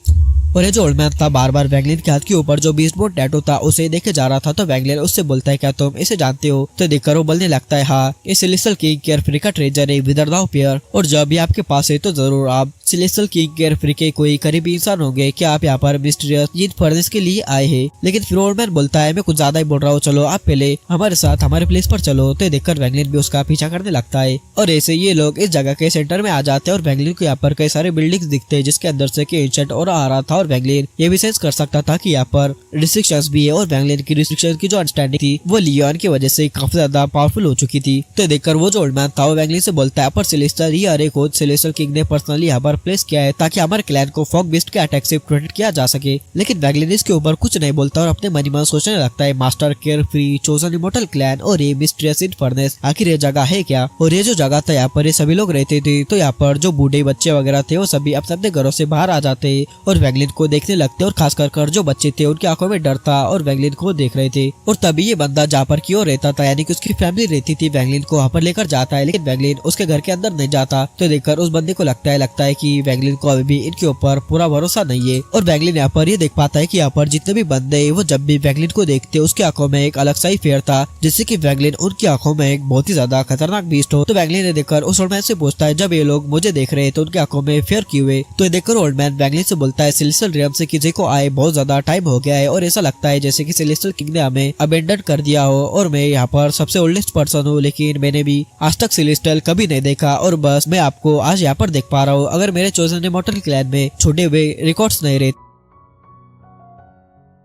और ये जो ओल्ड मैन था बार बार वैंगलिन के हाथ के ऊपर जो बीस्ट बोर्ड टैटू था उसे देखे जा रहा था। तो वैंगलिन उससे बोलता है, क्या तुम इसे जानते हो? तो देखकर वो बोलने लगता है, हाँ ये सेलेस्टियल किंग केयरफ्री का ट्रेजर है, विदरदाव पेयर, और जब ये आपके पास है तो जरूर आप सेलेस्टियल किंग केयरफ्री के कोई करीबी इंसान होंगे। क्या आप यहाँ पर मिस्टीरियस जीत फर्नेस के लिए आए हैं? लेकिन फिर ओल्ड मैन बोलता है, मैं कुछ ज्यादा ही बोल रहा हूँ, चलो आप पहले हमारे साथ हमारे प्लेस पर चलो। तो देखकर वैंगलिन भी उसका पीछा करने लगता है और ऐसे ये लोग इस जगह के सेंटर में आ जाते हैं और वैंगलिन को यहाँ पर कई सारे बिल्डिंग्स दिखते हैं जिसके अंदर से एंशिएंट और आ रहा था। और वैंगलिन ये भी सेंस कर सकता था कि यहाँ पर रिस्ट्रिक्शंस भी है और वैंगलिन की रिस्ट्रिक्शन की जो अंडरस्टैंडिंग थी वो लियोन की वजह से काफी ज्यादा पावरफुल हो चुकी थी। तो देखकर वो जो ओल्ड मैन था वो वैंगलिन से बोलता है, अपर सेलेस्टियल ये अरे को सेलेस्टियल किंग ने पर्सनली यहाँ पर प्लेस किया है ताकि हमारे क्लैन को फॉग बीस्ट के अटैक से प्रोटेक्ट किया जा सके। लेकिन वैंगलिन इसके ऊपर कुछ नहीं बोलता और अपने मन ही मन सोचने लगता है, master carefree, chosen immortal clan और ये मिस्टीरियस इनफर्नेस, आखिर ये जगह है क्या? और ये जो जगह था यहाँ पर ये सभी लोग रहते थे। तो यहाँ पर जो बूढ़े बच्चे वगैरह थे वो सभी अपने अपने घरों से बाहर आ जाते और वैंगलिन को देखने लगते और खास कर जो बच्चे थे उनकी आंखों में डर था और वैंगलिन को देख रहे थे। और तभी ये बंदा जहाँ पर की ओर रहता था, यानी कि उसकी फैमिली रहती थी, वैंगलिन को वहाँ पर लेकर जाता है। लेकिन वैंगलिन उसके घर के अंदर नहीं जाता। तो देखकर उस बंदे को लगता है कि वैंगलिन को अभी भी इनके ऊपर पूरा भरोसा नहीं है। और वैंगलिन यहाँ पर ये देख पाता है कि यहाँ पर जितने भी बंदे हैं वो जब भी वैंगलिन को देखते उसकी आंखों में एक अलग सा ही फेयर था, जिससे कि वैंगलिन उनकी आंखों में एक बहुत ही ज्यादा खतरनाक बीस्ट हो। तो वैंगलिन ने देखकर उस ओल्ड मैन से पूछता है, जब ये लोग मुझे देख रहे हैं तो उनकी आंखों में फेयर क्यों है? तो देखकर ओल्ड मैन वैंगलिन से बोलता है, सेलेस्टियल रियल्म से किसी को आए बहुत ज्यादा टाइम हो गया है और ऐसा लगता है जैसे कि सेलेस्टियल किंग ने हमें अबेंडन कर दिया हो और मैं यहाँ पर सबसे ओल्डेस्ट पर्सन हूँ, लेकिन मैंने भी आज तक सेलेस्टियल कभी नहीं देखा और बस मैं आपको आज यहाँ पर देख पा रहा हूँ। अगर मेरे चोजन इमॉर्टल क्लैन में छोटे हुए रिकॉर्ड्स नहीं रहे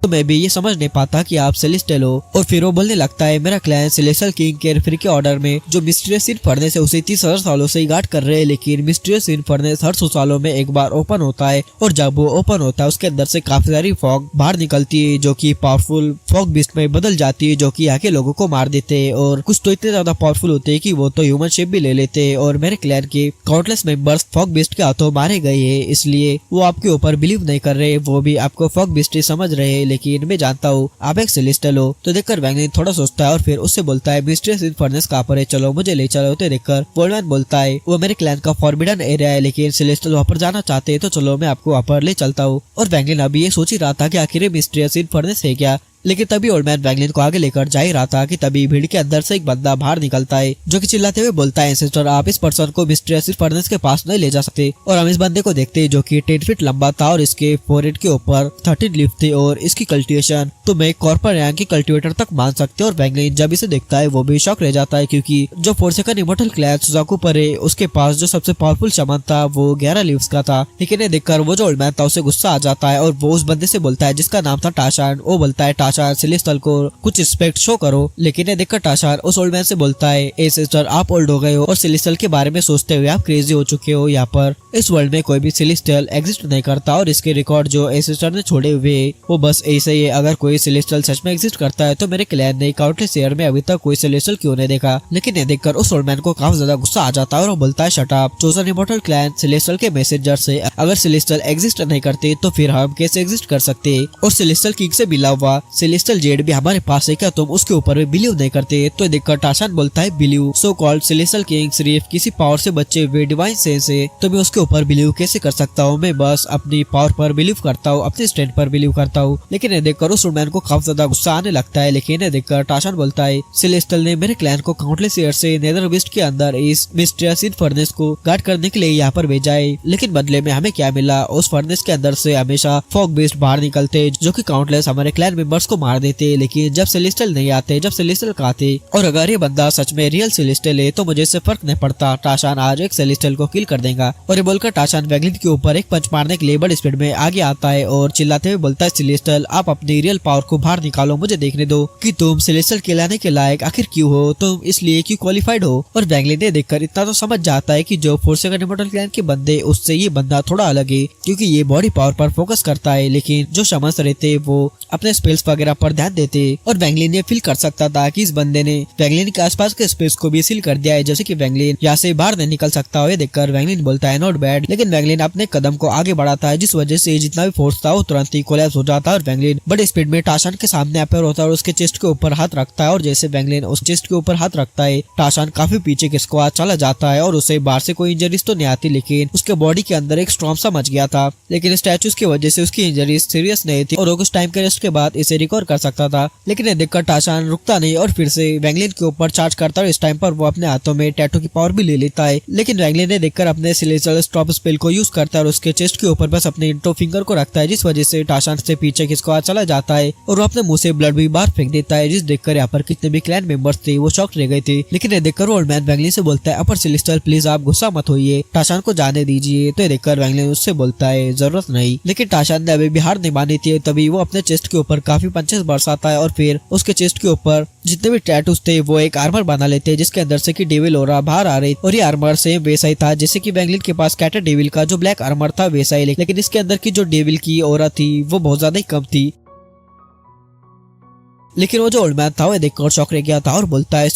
तो मैं भी ये समझ नहीं पाता कि आप सेलेस्टियल हो। और फिर वो बोलने लगता है, मेरा क्लैन सेलेस्टियल किंग केयरफ्री के ऑर्डर में जो मिस्टीरियस इनफर्नेस है उसे 30,000 सालों से गार्ड कर रहे हैं, लेकिन मिस्टीरियस इनफर्नेस हर 100 सालों में एक बार ओपन होता है और जब वो ओपन होता है उसके अंदर से काफी सारी फॉग बाहर निकलती है जो कि पावरफुल फॉग बीस्ट में बदल जाती है, जो कि यहाँ के लोगों को मार देते हैं। और कुछ तो इतने ज्यादा पावरफुल होते हैं कि वो तो ह्यूमन शेप भी ले लेते हैं। और मेरे क्लैन के काउंटलेस मेंबर्स फॉग बीस्ट के हाथों मारे गए हैं, इसलिए वो आपके ऊपर बिलीव नहीं कर रहे, वो भी आपको फॉग बीस्ट समझ रहे हैं, लेकिन मैं जानता हूँ आप एक सेलेस्टियल हो। तो देखकर वैंगलिन थोड़ा सोचता है और फिर उससे बोलता है, मिस्टीरियस इनफर्नेस कहाँ पर है, चलो मुझे ले चलो। तो देखकर ओल्ड मैन बोलता है, वो मेरे क्लैन का फॉरबिडन एरिया है, लेकिन सेलेस्टियल वहाँ पर जाना चाहते हैं तो चलो मैं आपको वहाँ पर ले चलता हूँ। और वैंगलिन अभी ये सोच ही रहा था कि आखिर मिस्टीरियस इनफर्नेस है क्या, लेकिन तभी ओल्ड मैन वैंगलिन को आगे लेकर जा ही रहा था कि तभी भीड़ के अंदर से एक बंदा बाहर निकलता है जो कि चिल्लाते हुए बोलता है, एंसेस्टर आप इस पर्सन को मिस्टीरियस फर्नेस के पास नहीं ले जा सकते। और हम इस बंदे को देखते हैं जो कि 10 फीट लंबा था और इसके फोरहेड के ऊपर 13 लीफ थे और इसकी कल्टिवेशन तो मैं कॉर्पर रैंक की कल्टिवेटर तक मान सकते हैं। और वैंगलिन जब इसे देखता है वो भी शॉक रह जाता है, क्योंकि जो फोर्सेकन इमॉर्टल क्लैन सुजाकू पर है उसके पास जो सबसे पावरफुल शमन था वो 11 लीव्स का था। लेकिन ये देखकर वो जो ओल्ड मैन था उसे गुस्सा आ जाता है और वो उस बंदे से बोलता है जिसका नाम था टाशान, वो बोलता है, टाशान सेलेस्टियल को कुछ रिस्पेक्ट शो करो। लेकिन ये देखकर टाशान उस ओल्ड मैन से बोलता है, ए सिस्टर आप ओल्ड हो गए हो और सेलेस्टियल के बारे में सोचते हुए आप क्रेजी हो चुके हो। यहाँ पर इस वर्ल्ड में कोई भी सेलेस्टियल एग्जिस्ट नहीं करता और इसके रिकॉर्ड जो ए सिस्टर ने छोड़े हुए वो बस ऐसे ही है। अगर कोई सेलेस्टियल सच में एग्जिस्ट करता है तो मेरे क्लैन ने काउंटलेस ईयर में अभी तक कोई सेलेस्टियल क्यों नहीं देखा। लेकिन ये देखकर उस ओल्ड मैन को काफी ज्यादा गुस्सा आ जाता है और वो बोलता है, shut up, chosen immortal clan celestial के मैसेंजर से अगर सेलेस्टियल एग्जिस्ट नहीं करते तो फिर हम कैसे एग्जिस्ट कर सकते हैं? और सेलेस्टियल किंग से मिला हुआ सेलेस्टियल जेड भी हमारे पास है, क्या तुम उसके ऊपर भी बिलीव नहीं करते? तो देखकर टाशान बोलता है, believe? So called celestial king सिर्फ किसी पावर से बचे हुए डिवाइन सेंस है, तो मैं उसके ऊपर बिलीव कैसे कर सकता हूँ? मैं बस अपनी पावर पर बिलीव करता हूँ, अपने स्ट्रेंथ पर बिलीव करता हूँ। लेकिन ये देखकर उस मैन को काफी ज्यादा गुस्सा आने लगता है। लेकिन ये देखकर टाशान बोलता है, सेलेस्टियल ने मेरे क्लैन को काउंटलेस ईयर से नेदर वेस्ट के अंदर इस मिस्टीरियस फर्नेस को गार्ड करने के लिए यहाँ पर भेजा है, लेकिन बदले में हमें क्या मिला? उस फर्नेस के अंदर से हमेशा फॉग बेस्ट बाहर निकलते जो कि काउंटलेस हमारे क्लैन मेंबर्स को मार देते, लेकिन जब सेलेस्टियल नहीं आते, जब सेलेस्टियल का आते और अगर ये बंदा सच में रियल सेलेस्टियल है तो मुझे इससे फर्क नहीं पड़ता, टाशान आज एक सेलेस्टियल को किल कर देगा। और ये बोलकर टाशान वैंगलिन के ऊपर एक पंच मारने के लिए बड़ी स्पीड में आगे आता है और चिल्लाते हुए बोलता है, सेलेस्टियल आप अपनी रियल पावर को बाहर निकालो, मुझे देखने दो कि तुम सेलेस्टियल कहलाने के लायक आखिर क्यों हो, तुम इसलिए क्यों क्वालिफाइड हो। और वैंगलिन ने देखकर इतना तो समझ जाता है कि जो फोर्सेगन इमॉर्टल क्लैन के बंदे उससे ये बंदा थोड़ा अलग है, क्योंकि ये बॉडी पावर पर फोकस करता है, लेकिन जो शमन्स रहते वो अपने स्पेल्स वगैरह पर ध्यान देते। और वैंगलिन ये फील कर सकता था कि इस बंदे ने वैंगलिन के आसपास के स्पेस को भी सील कर दिया है, जैसे कि वैंगलिन यहाँ से बाहर नहीं निकल सकता हो। ये देखकर वैंगलिन बोलता है, नॉट बैड। लेकिन वैंगलिन अपने कदम को आगे बढ़ाता है, जिस वजह से जितना भी फोर्स था वो तुरंत ही कोलैप्स हो जाता है। और वैंगलिन बड़ी स्पीड में टाशान के सामने अपेयर होता है और उसके चेस्ट के ऊपर हाथ रखता है। और जैसे वैंगलिन उस चेस्ट के ऊपर हाथ रखता है, टाशान काफी पीछे किसको आज चला जाता है और उसे बाहर से कोई इंजरीज तो नहीं आती, लेकिन उसके बॉडी के अंदर एक स्टॉर्म सा मच गया था। लेकिन स्टैचूज की वजह से उसकी इंजरीज सीरियस नहीं थी और वो कुछ टाइम के रेस्ट के बाद इसे रिकवर कर सकता था। लेकिन ये देखकर टाशान रुकता नहीं और फिर से वैंगलिन के ऊपर चार्ज करता है। इस टाइम पर वो अपने हाथों में टैटू की पावर भी ले लेता है, लेकिन वैंगलिन ने देखकर अपने सेलेस्टियल स्टॉप स्पेल को यूज करता है और उसके चेस्ट के ऊपर बस अपने इंटो फिंगर को रखता है, जिस वजह से टाशान से पीछे किसको चला जाता है और वो अपने मुंह से ब्लड भी बाहर फेंक देता है। जिस देखकर यहाँ पर कितने भी क्लैन मेंबर्स थे वो शॉक रह गए थे। लेकिन ये देखकर ओल्ड मैन वैंगलिन से बोलता है, अपर सेलेस्टियल प्लीज आप गुस्सा मत होइए, टाशान को जाने दीजिए। तो ये देखकर वैंगलिन उससे बोलता है, जरूरत नहीं। लेकिन टाशान ने अभी भी हार नहीं मानी थी, तभी वो अपने चेस्ट के ऊपर काफी पंचेस बरसाता है और फिर उसके चेस्ट के ऊपर जितने भी टैटूज थे वो एक आर्मर बना लेते हैं, जिसके अंदर से कि डेविल ओरा बाहर आ रही। और ये आर्मर सेम वैसा ही था जैसे कि वैंगलिन के पास कैटर डेविल का जो ब्लैक आर्मर था वैसा ही, लेकिन इसके अंदर की जो डेविल की ओरा थी वो बहुत ज्यादा ही कम थी। लेकिन वो जो ओल्ड मैन था वो देखकर शॉक रह गया था और बोलता है,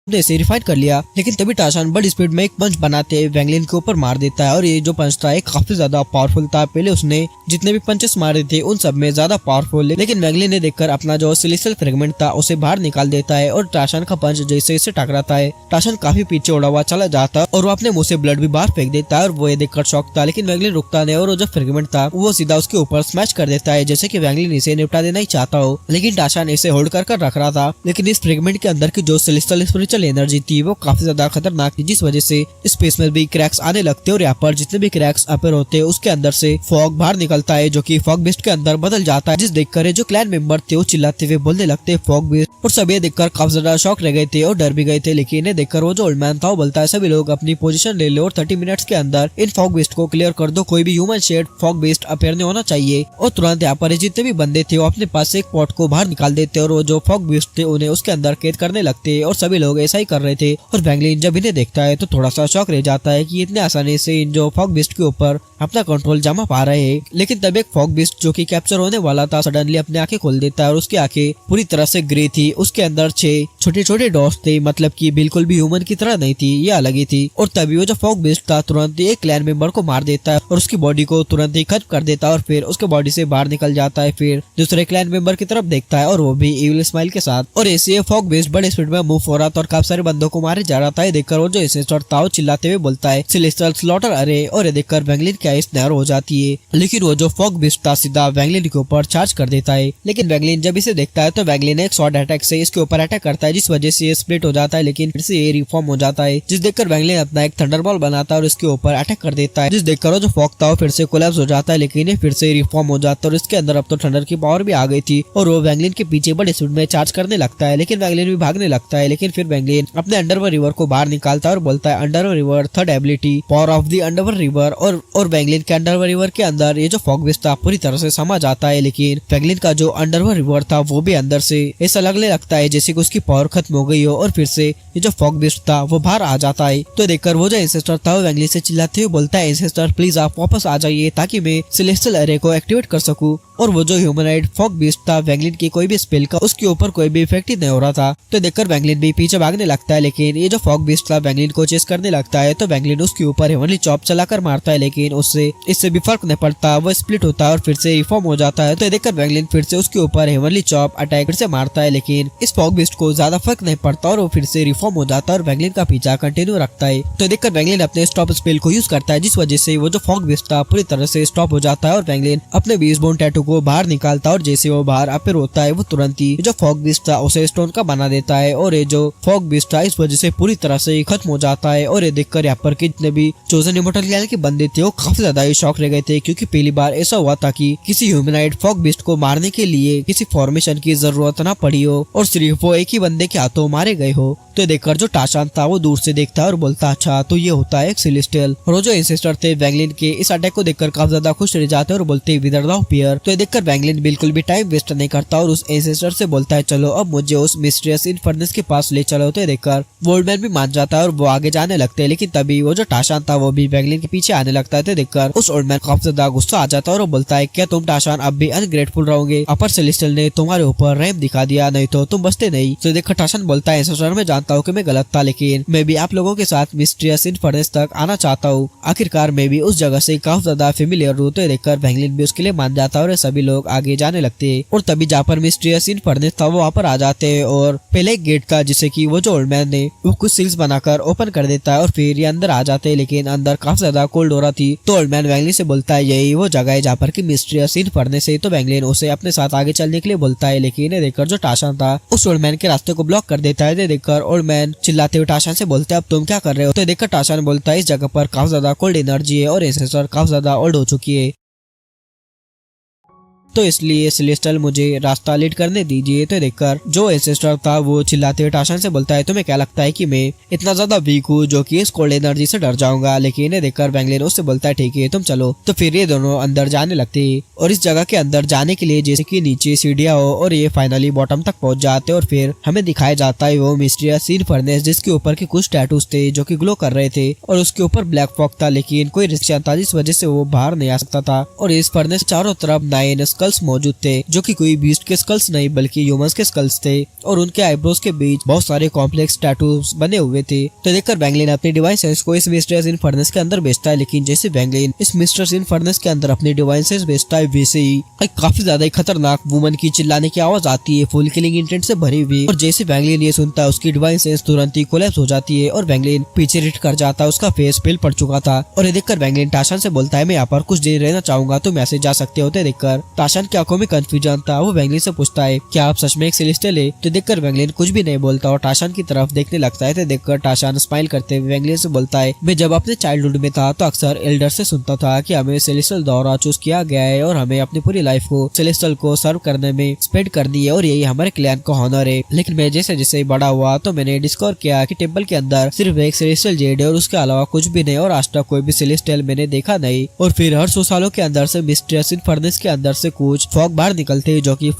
ने इसे रिफाइन कर लिया। लेकिन तभी टाशान बड़ी स्पीड में एक पंच बनाते वैंगलिन के ऊपर मार देता है और ये जो पंच था काफी ज्यादा पावरफुल था। पहले उसने जितने भी पंचेस मारे थे उन सब में ज्यादा पावरफुल, लेकिन वैंगलिन ने देखकर अपना जो सेलेस्टियल फ्रेगमेंट था उसे बाहर निकाल देता है और टाशान का पंच जैसे इसे टकराता है, टाशान काफी पीछे उड़ा हुआ चला जाता है और वो अपने मुंह से ब्लड भी बाहर फेंक देता है और वो ये देखकर शॉक था। लेकिन वैंगलिन रुकता नहीं और जो फ्रेगमेंट था वो सीधा उसके ऊपर स्मैश कर देता है, जैसे कि वैंगलिन इसे निपटा देना ही चाहता हो। लेकिन टाशान इसे होल्ड कर रख रहा था। लेकिन इस फ्रेगमेंट के अंदर की जो सेलेस्टियल स्पिरिचुअल एनर्जी थी वो काफी ज्यादा खतरनाक थी, जिस वजह से स्पेस में भी क्रैक्स आने लगते और यहाँ पर जितने भी क्रैक्स अपेयर होते हैं उसके अंदर से फॉग बाहर निकलता है, जो कि फॉग बिस्ट के अंदर बदल जाता है। जिस देखकर जो क्लैन मेंबर थे वो चिल्लाते हुए बोलने लगते फॉग बिस्ट, और सभी देखकर काफी ज्यादा शॉक रह गए थे और डर भी गए थे। लेकिन इन्हें देखकर वो जो ओल्ड मैन था वो बोलता है, सभी लोग अपनी पोजीशन ले लो और 30 मिनट्स के अंदर इन फॉग बिस्ट को क्लियर कर दो, कोई भी human shade fog beast appear नहीं होना चाहिए। और तुरंत यहाँ पर जितने भी बंदे थे वो अपने पास एक पॉट को बाहर निकाल देते और वो जो फॉग बिस्ट थे उन्हें उसके अंदर कैद करने लगते और सभी लोग ऐसा ही कर रहे थे। और वैंगलिन जब इन्हें देखता है तो थोड़ा सा शॉक रह जाता है कि इतने आसानी से इन जो फॉग बिस्ट के ऊपर अपना कंट्रोल जमा पा रहे हैं। लेकिन तब एक फॉग बिस्ट जो कि कैप्चर होने वाला था सडनली अपनी आंखें खोल देता है और उसकी आंखें पूरी तरह से ग्रे थी। उसके अंदर 6 छोटे छोटे डॉट्स थे, मतलब कि बिल्कुल भी ह्यूमन की तरह नहीं थी, ये अलग ही थी। और तभी वो जो फॉग बिस्ट था तुरंत एक क्लैन मेंबर को मार देता है और उसकी बॉडी को तुरंत ही खत्म कर देता है और फिर उसके बॉडी से बाहर निकल जाता है। फिर दूसरे क्लैन मेंबर की तरफ देखता है और वो भी इविल स्माइल के साथ, और ऐसे फॉग बिस्ट बड़े स्पीड में मूव हो रहा था और काफी सारे बंदों को मारे जा रहा था। देखकर वो जो एसेंसर था वो चिल्लाते हुए बोलता है, सेलेस्टियल स्लॉटर अरे। और ये देखकर वैंगलिन की आइस नैरो हो जाती है। लेकिन वो जो फॉग बिस्ट था सीधा वैंगलिन के ऊपर चार्ज कर देता है। लेकिन वैंगलिन जब इसे देखता है तो वैंगलिन एक शॉर्ट अटैक से इसके ऊपर अटैक करता है, जिस वजह से ये स्प्लिट हो जाता है। लेकिन फिर से ये रिफॉर्म हो जाता है, जिस देखकर वैंगलिन अपना एक थंडरबॉल बनाता है और इसके ऊपर अटैक कर देता है। जिस देखकर वो जो फॉग था वो फिर से कोलैप्स हो जाता है, लेकिन ये फिर से रिफॉर्म हो जाता है और इसके अंदर अब तो थंडर की पावर भी आ गई थी और वो वैंगलिन के पीछे बड़े स्पीड में चार्ज करने लगता है। लेकिन वैंगलिन भी भागने लगता है। लेकिन फिर वैंगलिन अपने अंडरवर्ल्ड रिवर को बाहर निकालता है और बोलता है, underworld river third ability power of the underworld river. और वैंगलिन के अंडरवर्ल्ड रिवर के अंदर ये जो फॉग बिस्ट था पूरी तरह से समा जाता है। लेकिन वैंगलिन का जो अंडरवर्ल्ड रिवर था वो भी अंदर से ऐसा लगने लगता है जैसे कि उसकी पावर खत्म हो गई हो और फिर से ये जो फॉग बिस्ट था वो बाहर आ जाता है। तो देखकर वो जो एंसेस्टर था वो वैंगलिन से चिल्लाते हुए बोलता है, एंसेस्टर प्लीज आप वापस आ जाइए ताकि मैं सेलेस्टियल अरे को एक्टिवेट कर सकूं। और वो जो ह्यूमनॉइड फॉग बिस्ट था वैंगलिन की कोई भी स्पेल का उसके ऊपर कोई भी इफेक्ट ही नहीं हो रहा था। तो देखकर वैंगलिन भी पीछे भागने लगता है। लेकिन ये जो फॉग बिस्ट था वैंगलिन को चेस करने लगता है तो वैंगलिन उसके ऊपर हेवनली चॉप चलाकर मारता है, लेकिन उससे इससे भी फर्क नहीं पड़ता, वो स्प्लिट होता है और फिर से रिफॉर्म हो जाता है। तो देखकर वैंगलिन फिर से उसके ऊपर हेवनली चॉप अटैक फिर से मारता है, लेकिन इस फॉग बिस्ट को ज्यादा फर्क नहीं पड़ता और वो फिर से रिफॉर्म हो जाता है और वैंगलिन का पीछा कंटिन्यू रखता है। तो देखकर वैंगलिन अपने स्टॉप स्पेल को यूज करता है, जिस वजह से वो जो फॉग बिस्ट था पूरी तरह से स्टॉप हो जाता है और वैंगलिन अपने बीसबोन टैटू को बाहर निकालता है और जैसे वो बाहर अपेयर होता है वो तुरंत ही जो फॉग बिस्ट था उसे स्टोन का बना देता है और ये जो फॉग फॉग बीस्ट था इस वजह से पूरी तरह से खत्म हो जाता है। और ये देखकर यहाँ पर जितने भी चोजन इमॉर्टल क्लैन के बंदे थे वो काफी ज्यादा ही शॉक रह गए थे, क्योंकि पहली बार ऐसा हुआ था कि किसी ह्यूमनाइड फॉग बीस्ट को मारने के लिए किसी फॉर्मेशन की जरूरत न पड़ी हो और सिर्फ वो एक ही बंदे के हाथों मारे गए हो। तो देखकर जो टाशान था वो दूर से देखता और बोलता अच्छा तो ये होता है एक सेलेस्टियल। और जो एंसेस्टर थे वैंगलिन के इस अटैक को देखकर काफी ज्यादा खुश रह जाते और बोलते विदर द पियर। तो ये देखकर वैंगलिन बिल्कुल भी टाइम वेस्ट नहीं करता और उस एंसेस्टर से बोलता है चलो अब मुझे उस मिस्टीरियस इनफर्नेस के पास ले चलो। तो देखकर वोल्डमैन भी मान जाता है और वो आगे जाने लगते हैं, लेकिन तभी वो जो टाशान था वो भी वैंगलिन के पीछे आने लगता है। तो देखकर उस ओल्डमैन काफी ज्यादा गुस्सा आ जाता है और वो बोलता है क्या तुम टाशान अब भी अनग्रेटफुल रहोगे? अपर सेलेस्टियल ने तुम्हारे ऊपर रहम दिखा दिया, नहीं तो तुम बचते नहीं। तो देखकर टाशान बोलता है एंसेस्टर मैं जानता हूँ कि मैं गलत था, लेकिन मैं भी आप लोगों के साथ मिस्टीरियस इनफर्नेस तक आना चाहता हूँ। आखिरकार मैं भी उस जगह से काफी ज्यादा फेमिलियर हूँ। तो देखकर वैंगलिन भी उसके लिए मान जाता है और सभी लोग आगे जाने लगते हैं। और तभी जहाँ पर मिस्टीरियस इनफर्नेस था वो वहाँ पर आ जाते हैं और पहले एक गेट का जिसे कि वो जो ओल्डमैन ने वो कुछ सील्स बनाकर ओपन कर देता है और फिर ये अंदर आ जाते हैं, लेकिन अंदर काफी ज्यादा कोल्ड हो रहा थी। तो ओल्डमैन वैंगलिन से बोलता है यही वो जगह है जहाँ पर की मिस्टीरियस इनफर्नेस है। तो वैंगलिन उसे अपने साथ आगे चलने के लिए बोलता है, लेकिन ये देखकर जो टाशान था उस ओल्डमैन के रास्ते को ब्लॉक कर देता है। देखकर ओल्डमैन चिल्लाते हुए टाशान से बोलते हैं अब तुम क्या कर रहे हो? तो देखकर टाशान बोलता है इस जगह पर काफी ज्यादा कोल्ड एनर्जी है और एंसेस्टर काफी ज्यादा ओल्ड हो चुकी है, तो इसलिए सेलेस्टियल मुझे रास्ता लीड करने दीजिए। तो देखकर जो एंसेस्टर था वो चिल्लाते हुए टाशान से बोलता है तुम्हें क्या लगता है कि मैं इतना ज्यादा वीक हूँ जो कि इस कोल्ड एनर्जी से डर जाऊंगा? लेकिन इन्हें देखकर वैंगलिन उससे बोलता है ठीक है तुम चलो। तो फिर ये दोनों अंदर जाने लगते हैं और इस जगह के अंदर जाने के लिए जैसे कि नीचे सीढ़ियां हो और ये फाइनली बॉटम तक पहुंच जाते और फिर हमें दिखाया जाता है वो मिस्टीरियस इनफर्नेस जिसके ऊपर के कुछ टैटूज थे जो कि ग्लो कर रहे थे और उसके ऊपर ब्लैक फॉग था, लेकिन कोई रिस्ट्रिक्शन था जिस वजह से वो बाहर नहीं आ सकता था। और इस फर्नेस चारों तरफ 9 स्कल्स मौजूद थे जो कि कोई बीस्ट के स्कल्स नहीं बल्कि ह्यूमंस के स्कल्स थे और उनके आईब्रोज के बीच बहुत सारे कॉम्प्लेक्स टैटूज बने हुए थे। तो देखकर वैंगलिन अपने डिवाइसेस को इस मिस्टीरियस इनफर्नेस के अंदर भेजता है, लेकिन जैसे वैंगलिन इस मिस्टीरियस इनफर्नेस के अंदर अपने डिवाइसेस भेजता है वैसे ही एक काफी ज्यादा खतरनाक वुमन की चिल्लाने की आवाज आती है फुल किलिंग इंटेंट से भरी हुई। और जैसे वैंगलिन ये सुनता है उसकी डिवाइसेस तुरंत ही कोलैप्स हो जाती है और वैंगलिन पीछे रिट कर जाता है, उसका फेस पेल पड़ चुका था। और ये देखकर वैंगलिन टाशान से बोलता है मैं यहाँ पर कुछ देर रहना चाहूंगा, तुम ऐसे जा सकते हो। देखकर टाशान की आंखों में कंफ्यूजन था, वो वैंगलिन से पूछता है क्या आप सच में एक सेलेस्टियल है? तो देखकर वैंगलिन कुछ भी नहीं बोलता और टाशान की तरफ देखने लगता है। तो देखकर टाशान स्माइल करते हुए वैंगलिन से बोलता है मैं जब अपने चाइल्डहुड में था तो अक्सर एल्डर से सुनता था कि हमें सेलेस्टियल द्वारा चूज किया गया है और हमें अपनी पूरी लाइफ को सेलेस्टियल को सर्व करने में स्पेंड करनी है और यही हमारे क्लैन का हॉनर है। लेकिन मैं जैसे जैसे बड़ा हुआ तो मैंने डिस्कवर किया कि टेम्पल के अंदर सिर्फ एक सेलेस्टियल जेड है और उसके अलावा कुछ भी नहीं और आज तक कोई भी सेलेस्टियल मैंने देखा नहीं। और फिर हर 100 सालों के अंदर से मिस्टीरियस इनफर्नेस के अंदर से कुछ फॉग बाहर निकलते हैं जो कि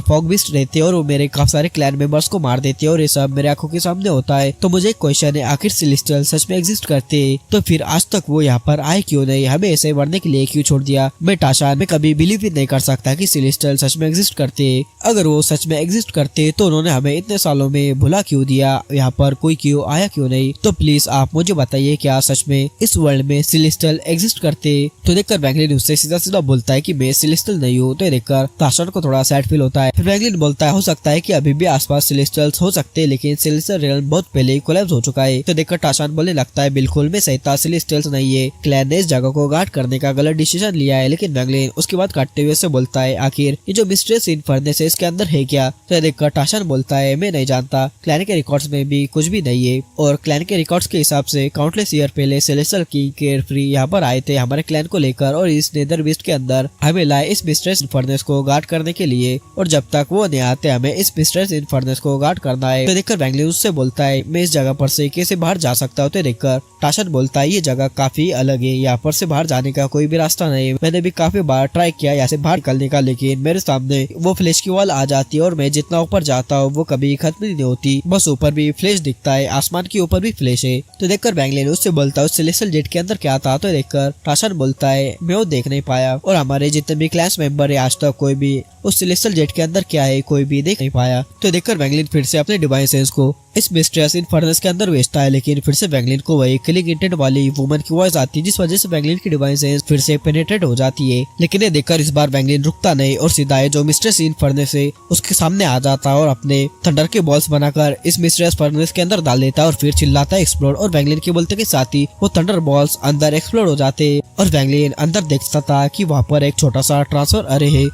फॉग बीस्ट रहते हैं और वो मेरे काफी सारे क्लैन मेंबर्स को मार देते हैं और ये सब मेरे आंखों के सामने होता है। तो मुझे एक क्वेश्चन है आखिर सेलेस्टियल सच में एग्जिस्ट करते हैं तो फिर आज तक वो यहाँ पर आए क्यों नहीं? हमें ऐसे मरने के लिए क्यों छोड़ दिया? मैं टाशान में कभी बिलीव भी नहीं कर सकता कि सेलेस्टियल सच में एग्जिस्ट करते हैं। अगर वो सच में एग्जिस्ट करते तो उन्होंने हमें इतने सालों में भुला क्यों दिया? यहाँ पर कोई क्यों आया क्यों नहीं? तो प्लीज आप मुझे बताइए क्या सच में इस वर्ल्ड में सेलेस्टियल एग्जिस्ट करते? तो देखकर वैंगलिन उससे सीधा सीधा बोलता है कि मैं सेलेस्टियल नहीं हूँ। तो देखकर टाशान को थोड़ा सैड फील होता है। फिर वैंगलिन बोलता है हो सकता है कि अभी भी आसपास सेलेस्टियल्स हो सकते हैं लेकिन सेलेस्टियल रियल्म बहुत पहले ही कोलैप्स हो चुका है। तो देखकर टाशान बोलने लगता है बिल्कुल मैं सही था, सेलेस्टियल्स नहीं है, क्लैन ने इस जगह को गार्ड करने का गलत डिसीजन लिया है। लेकिन वैंगलिन उसकी बात काटते हुए से बोलता है आखिर ये जो मिस्टीरियस इनफर्नेस है इसके अंदर है क्या? तो देखकर टाशान बोलता है मैं नहीं जानता, क्लैन के रिकॉर्ड्स में भी कुछ भी नहीं है और क्लैन के रिकॉर्ड्स के हिसाब से काउंटलेस ईयर पहले सेलेस्टियल की केयरफ्री यहाँ पर आए थे हमारे क्लैन को लेकर और इस नेदर बीस्ट के अंदर हमें लाए इस मिस्टीरियस इनफर्नेस को गार्ड करने के लिए और जब तक वो नहीं आते हमें इस मिस्टीरियस इनफर्नेस को गार्ड करना है। तो देखकर वैंगलिन उससे बोलता है मैं इस जगह पर से कैसे बाहर जा सकता हूँ? तो देखकर टाशान बोलता है ये जगह काफी अलग है, यहाँ पर से बाहर जाने का कोई भी रास्ता नहीं है। मैंने भी काफी बार ट्राई किया यहाँ से बाहर निकलने का लेकिन मेरे सामने वो फ्लैश की वॉल आ जाती है और मैं जितना ऊपर जाता हूँ वो कभी खत्म नहीं होती, बस ऊपर भी फ्लैश दिखता है, आसमान के ऊपर भी फ्लैश है। तो देखकर वैंगलिन उससे बोलता है उस सेलेस्टियल जेट के अंदर क्या था? तो देखकर टाशान बोलता है मैं वो देख नहीं पाया और हमारे जितने भी क्लास मेंबर है आज तक कोई भी उस सेलेस्टियल जेट के अंदर क्या है कोई भी देख नहीं पाया। तो देखकर वैंगलिन फिर से अपने डिवाइसेस को इस मिस्टीरियस इनफर्नेस के अंदर भेजता है लेकिन फिर से वैंगलिन को वही किलिंग इंटेंट वाली वुमन की वॉइस आती है जिस वजह से वैंगलिन की डिवाइसेस फिर से पेनिट्रेट हो जाती है। लेकिन ये देखकर इस बार वैंगलिन रुकता नहीं और सीधा जो मिस्टीरियस इनफर्नेस है उसके सामने आ जाता है और अपने थंडर के बॉल्स बनाकर इस मिस्टीरियस फर्नेस के अंदर डाल देता है और फिर चिल्लाता है एक्सप्लोड और वैंगलिन के बोलते के साथ ही वो थंडर बॉल्स अंदर एक्सप्लोड हो जाते और वैंगलिन अंदर देखता था कि वहाँ पर एक छोटा सा ट्रांसफर अरे है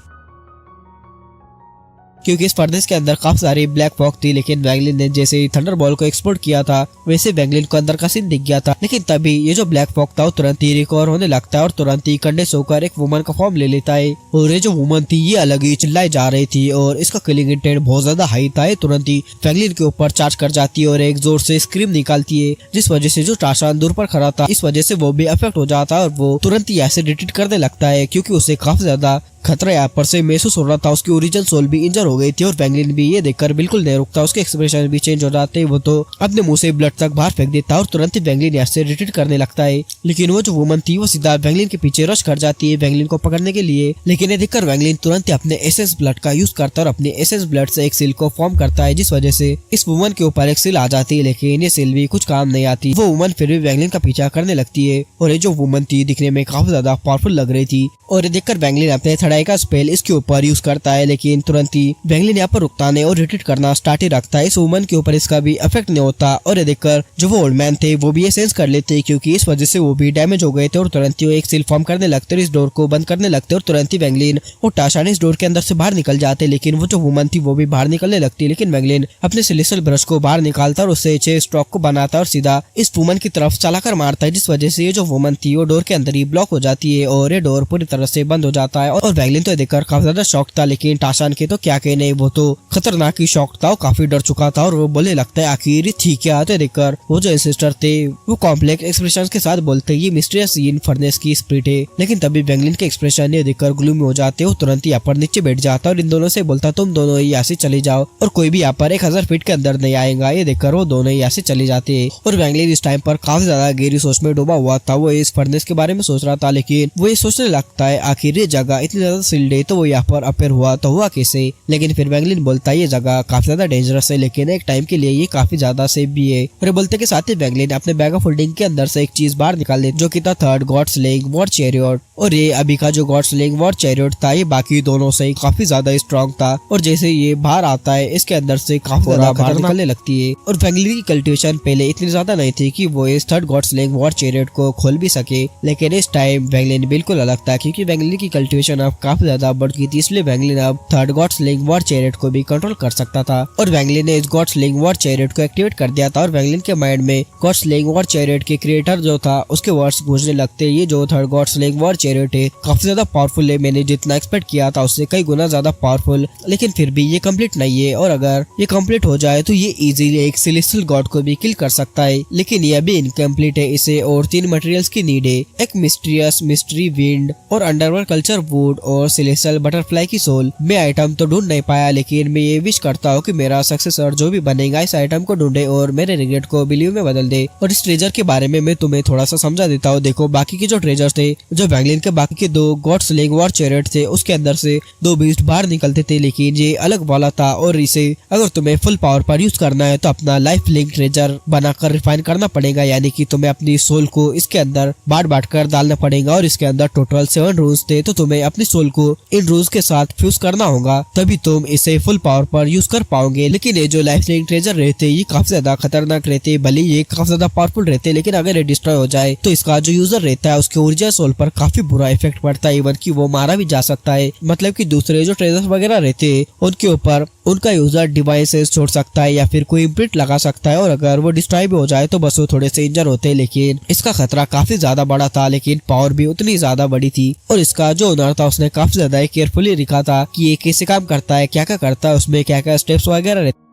क्योंकि इस फर्नेस के अंदर काफी सारी ब्लैक फॉग थी। लेकिन वैंगलिन ने जैसे ही थंडरबॉल को एक्सपोर्ट किया था वैसे वैंगलिन को अंदर का सीन दिख गया था। लेकिन तभी ये जो ब्लैक फॉग था वो तुरंत ही रिकवर होने लगता है और तुरंत ही कंडेंस होकर एक वुमन का फॉर्म ले लेता है। और ये जो वुमन थी ये अलग ही चिल्लाई जा रही थी और इसका किलिंग इंटेंट बहुत ज्यादा हाई था। तुरंत ही वैंगलिन के ऊपर चार्ज कर जाती है और एक जोर से स्क्रीम निकालती है, जिस वजह से जो टाशान दूर पर खड़ा था इस वजह से वो भी अफेक्ट हो जाता है और वो तुरंत ही ऐसे डिटेक्ट करने लगता है क्योंकि उसे काफी ज्यादा खतरा यहाँ पर से महसूस हो रहा था। उसकी ओरिजिनल सोल भी इंजर हो गई थी और वैंगलिन भी ये देखकर बिल्कुल नहीं रुकता। उसके एक्सप्रेशन भी चेंज हो जाते हैं। वो तो अपने मुंह से ब्लड तक बाहर फेंक देता है और तुरंत ही वैंगलिन यहाँ से रिट्रीट करने लगता है। लेकिन वो जो वुमन थी वो सीधा वैंगलिन के पीछे रश कर जाती है वैंगलिन को पकड़ने के लिए। लेकिन ये देखकर वैंगलिन तुरंत ही अपने एसेंस ब्लड का यूज करता है और अपने एसेंस ब्लड से एक सील को फॉर्म करता है, जिस वजह से इस वुमन के ऊपर एक सील आ जाती है। लेकिन ये सील भी कुछ काम नहीं आती। वो वुमन फिर भी वैंगलिन का पीछा करने लगती है और ये जो वुमन थी दिखने में काफी ज्यादा पावरफुल लग रही थी और ये देखकर वैंगलिन अपने थड़ाई का स्पेल इसके ऊपर यूज करता है। लेकिन तुरंत ही वैंगलिन यहाँ पर रुकता नहीं और रिट्रीट करना स्टार्ट ही रखता है। इस वुमन के ऊपर इसका भी इफेक्ट नहीं होता और ये देखकर जो वो ओल्ड मैन थे वो भी ये सेंस कर लेते क्योंकि इस वजह से वो भी डैमेज हो गए थे और तुरंत ही वो एक सील फॉर्म करने लगते और इस डोर को बंद करने लगते और तुरंत ही वैंगलिन और टाशान इस डोर के अंदर से बाहर निकल जाते। लेकिन वो जो वुमन थी वो भी बाहर निकलने लगती। लेकिन वैंगलिन अपने सिलिसल ब्रश को बाहर निकालता और उससे 6 स्ट्रोक को बनाता और सीधा इस वुमन की तरफ चलाकर मारता है, जिस वजह से ये जो वुमन थी वो डोर के अंदर ही ब्लॉक हो जाती है और ये डोर पूरी तरह से बंद हो जाता है। और वैंगलिन तो देखकर काफी ज्यादा शॉक था। लेकिन टाशान के तो क्या कहने, वो तो खतरनाक ही शॉक था, वो काफी डर चुका था और वो बोले लगता है आखिर ठीक है। तो देखकर वो जो एंसेस्टर थे वो कॉम्प्लेक्स एक्सप्रेशन के साथ बोलते ये मिस्टीरियस इन फर्नेस की स्पिरिट है। लेकिन तभी वैंगलिन के एक्सप्रेशन ये देखकर ग्लूमी हो जाते हो, तुरंत ही यहाँ पर नीचे बैठ जाता और इन दोनों से बोलता तुम दोनों यहाँ से चले जाओ और कोई भी यहाँ पर 1000 फीट के अंदर नहीं आएगा। ये देखकर वो दोनों यहाँ से चले जाते हैं और वैंगलिन इस टाइम पर काफी ज्यादा गहरी सोच में डूबा हुआ था। वो इस फर्नेस के बारे में सोच रहा था। लेकिन वो ये सोचने लगता है आखिर ये जगह इतनी ज्यादा सील्ड है तो वो यहाँ पर अपेयर हुआ तो हुआ कैसे। लेकिन फिर वैंगलिन बोलता है ये जगह काफी ज्यादा डेंजरस है लेकिन एक टाइम के लिए ये काफी ज्यादा सेफ भी है। और बोलते के साथ ही वैंगलिन अपने बैग ऑफ होल्डिंग के अंदर से एक चीज बाहर निकाल ले जो कि था third God slaying war chariot. और ये अभी का जो गॉड स्लेइंग वॉर चैरियट था ये बाकी दोनों से काफी ज्यादा स्ट्रॉन्ग था और जैसे ये बाहर आता है इसके अंदर से काफी ज्यादा बाहर निकलने लगती है। और वैंगलिन की कल्टिवेशन पहले इतनी ज्यादा नहीं थी कि वो इस third God slaying war chariot को खोल भी सके। लेकिन इस टाइम वैंगलिन बिल्कुल अलग था क्योंकि वैंगलिन की कल्टिवेशन अब काफी ज्यादा बढ़ गई थी, इसलिए वैंगलिन अब third God slaying war chariot को भी कंट्रोल कर सकता था। और वैंगलिन ने इस गॉड स्लेइंग वॉर चैरियट को एक्टिवेट कर दिया था और वैंगलिन के माइंड में गॉड स्लेइंग वॉर चैरियट के क्रिएटर जो था उसके वर्ड्स गूंजने लगते। ये जो third God slaying war chariot है काफी ज्यादा पावरफुल है, मैंने जितना एक्सपेक्ट किया था उससे कई गुना ज्यादा पावरफुल, लेकिन फिर भी ये कंप्लीट नहीं है और अगर ये कंप्लीट हो जाए तो ये इजीली एक सेलेस्टियल गॉड को भी किल कर सकता है। लेकिन ये अभी इनकम्प्लीट है, इसे और 3 मटेरियल्स की नीड है, एक मिस्टीरियस मिस्ट्री विंड और अंडरवर्ल्ड कल्चर वुड और सेलेस्टियल बटरफ्लाई की सोल। मैं आइटम तो ढूंढ नहीं पाया लेकिन मैं ये विश करता हूँ कि मेरा सक्सेसर जो भी बनेगा इस आइटम को ढूंढे और मेरे रिग्रेट को बिलीव में बदल दे। और इस ट्रेजर के बारे में मैं तुम्हें थोड़ा सा समझा देता हूँ। देखो बाकी के जो ट्रेजर थे, जो वैंगलिन के बाकी के 2 गॉड स्लेइंग वॉर चैरियट थे उसके अंदर से 2 बीस्ट बाहर निकलते थे, लेकिन ये अलग वाला था और इसे अगर तुम्हें फुल पावर पर यूज करना है तो अपना लाइफ लिंक ट्रेजर बनाकर रिफाइन करना पड़ेगा, यानी कि तुम्हें अपनी सोल को इसके अंदर बांट कर डालना पड़ेगा। और इसके अंदर टोटल 7 रूल्स थे तो तुम्हें अपनी सोल को इन रूल्स के साथ फ्यूज करना होगा, तभी तुम इसे फुल पावर पर यूज कर पाओगे। लेकिन ये जो लाइफ लिंक ट्रेजर रहते ये काफी ज्यादा खतरनाक रहते, भले ये काफी ज्यादा पावरफुल रहते, लेकिन अगर ये डिस्ट्रॉय हो जाए तो इसका जो यूजर रहता है उसके ओरिजिनल सोल पर काफी बुरा इफेक्ट पड़ता है, इवन कि वो मारा भी जा सकता है। मतलब कि दूसरे जो ट्रेजर्स वगैरह रहते हैं उनके ऊपर उनका यूजर डिवाइसेस छोड़ सकता है या फिर कोई इम्प्रिंट लगा सकता है और अगर वो डिस्ट्रॉय भी हो जाए तो बस वो थोड़े से इंजर होते हैं। लेकिन इसका खतरा काफी ज्यादा बड़ा था लेकिन पावर भी उतनी ज्यादा बड़ी थी और इसका जो ओनर था उसने काफी ज्यादा केयरफुली लिखा था कि ये कैसे काम करता है, क्या क्या करता है, उसमें क्या क्या स्टेप्स वगैरह रहते,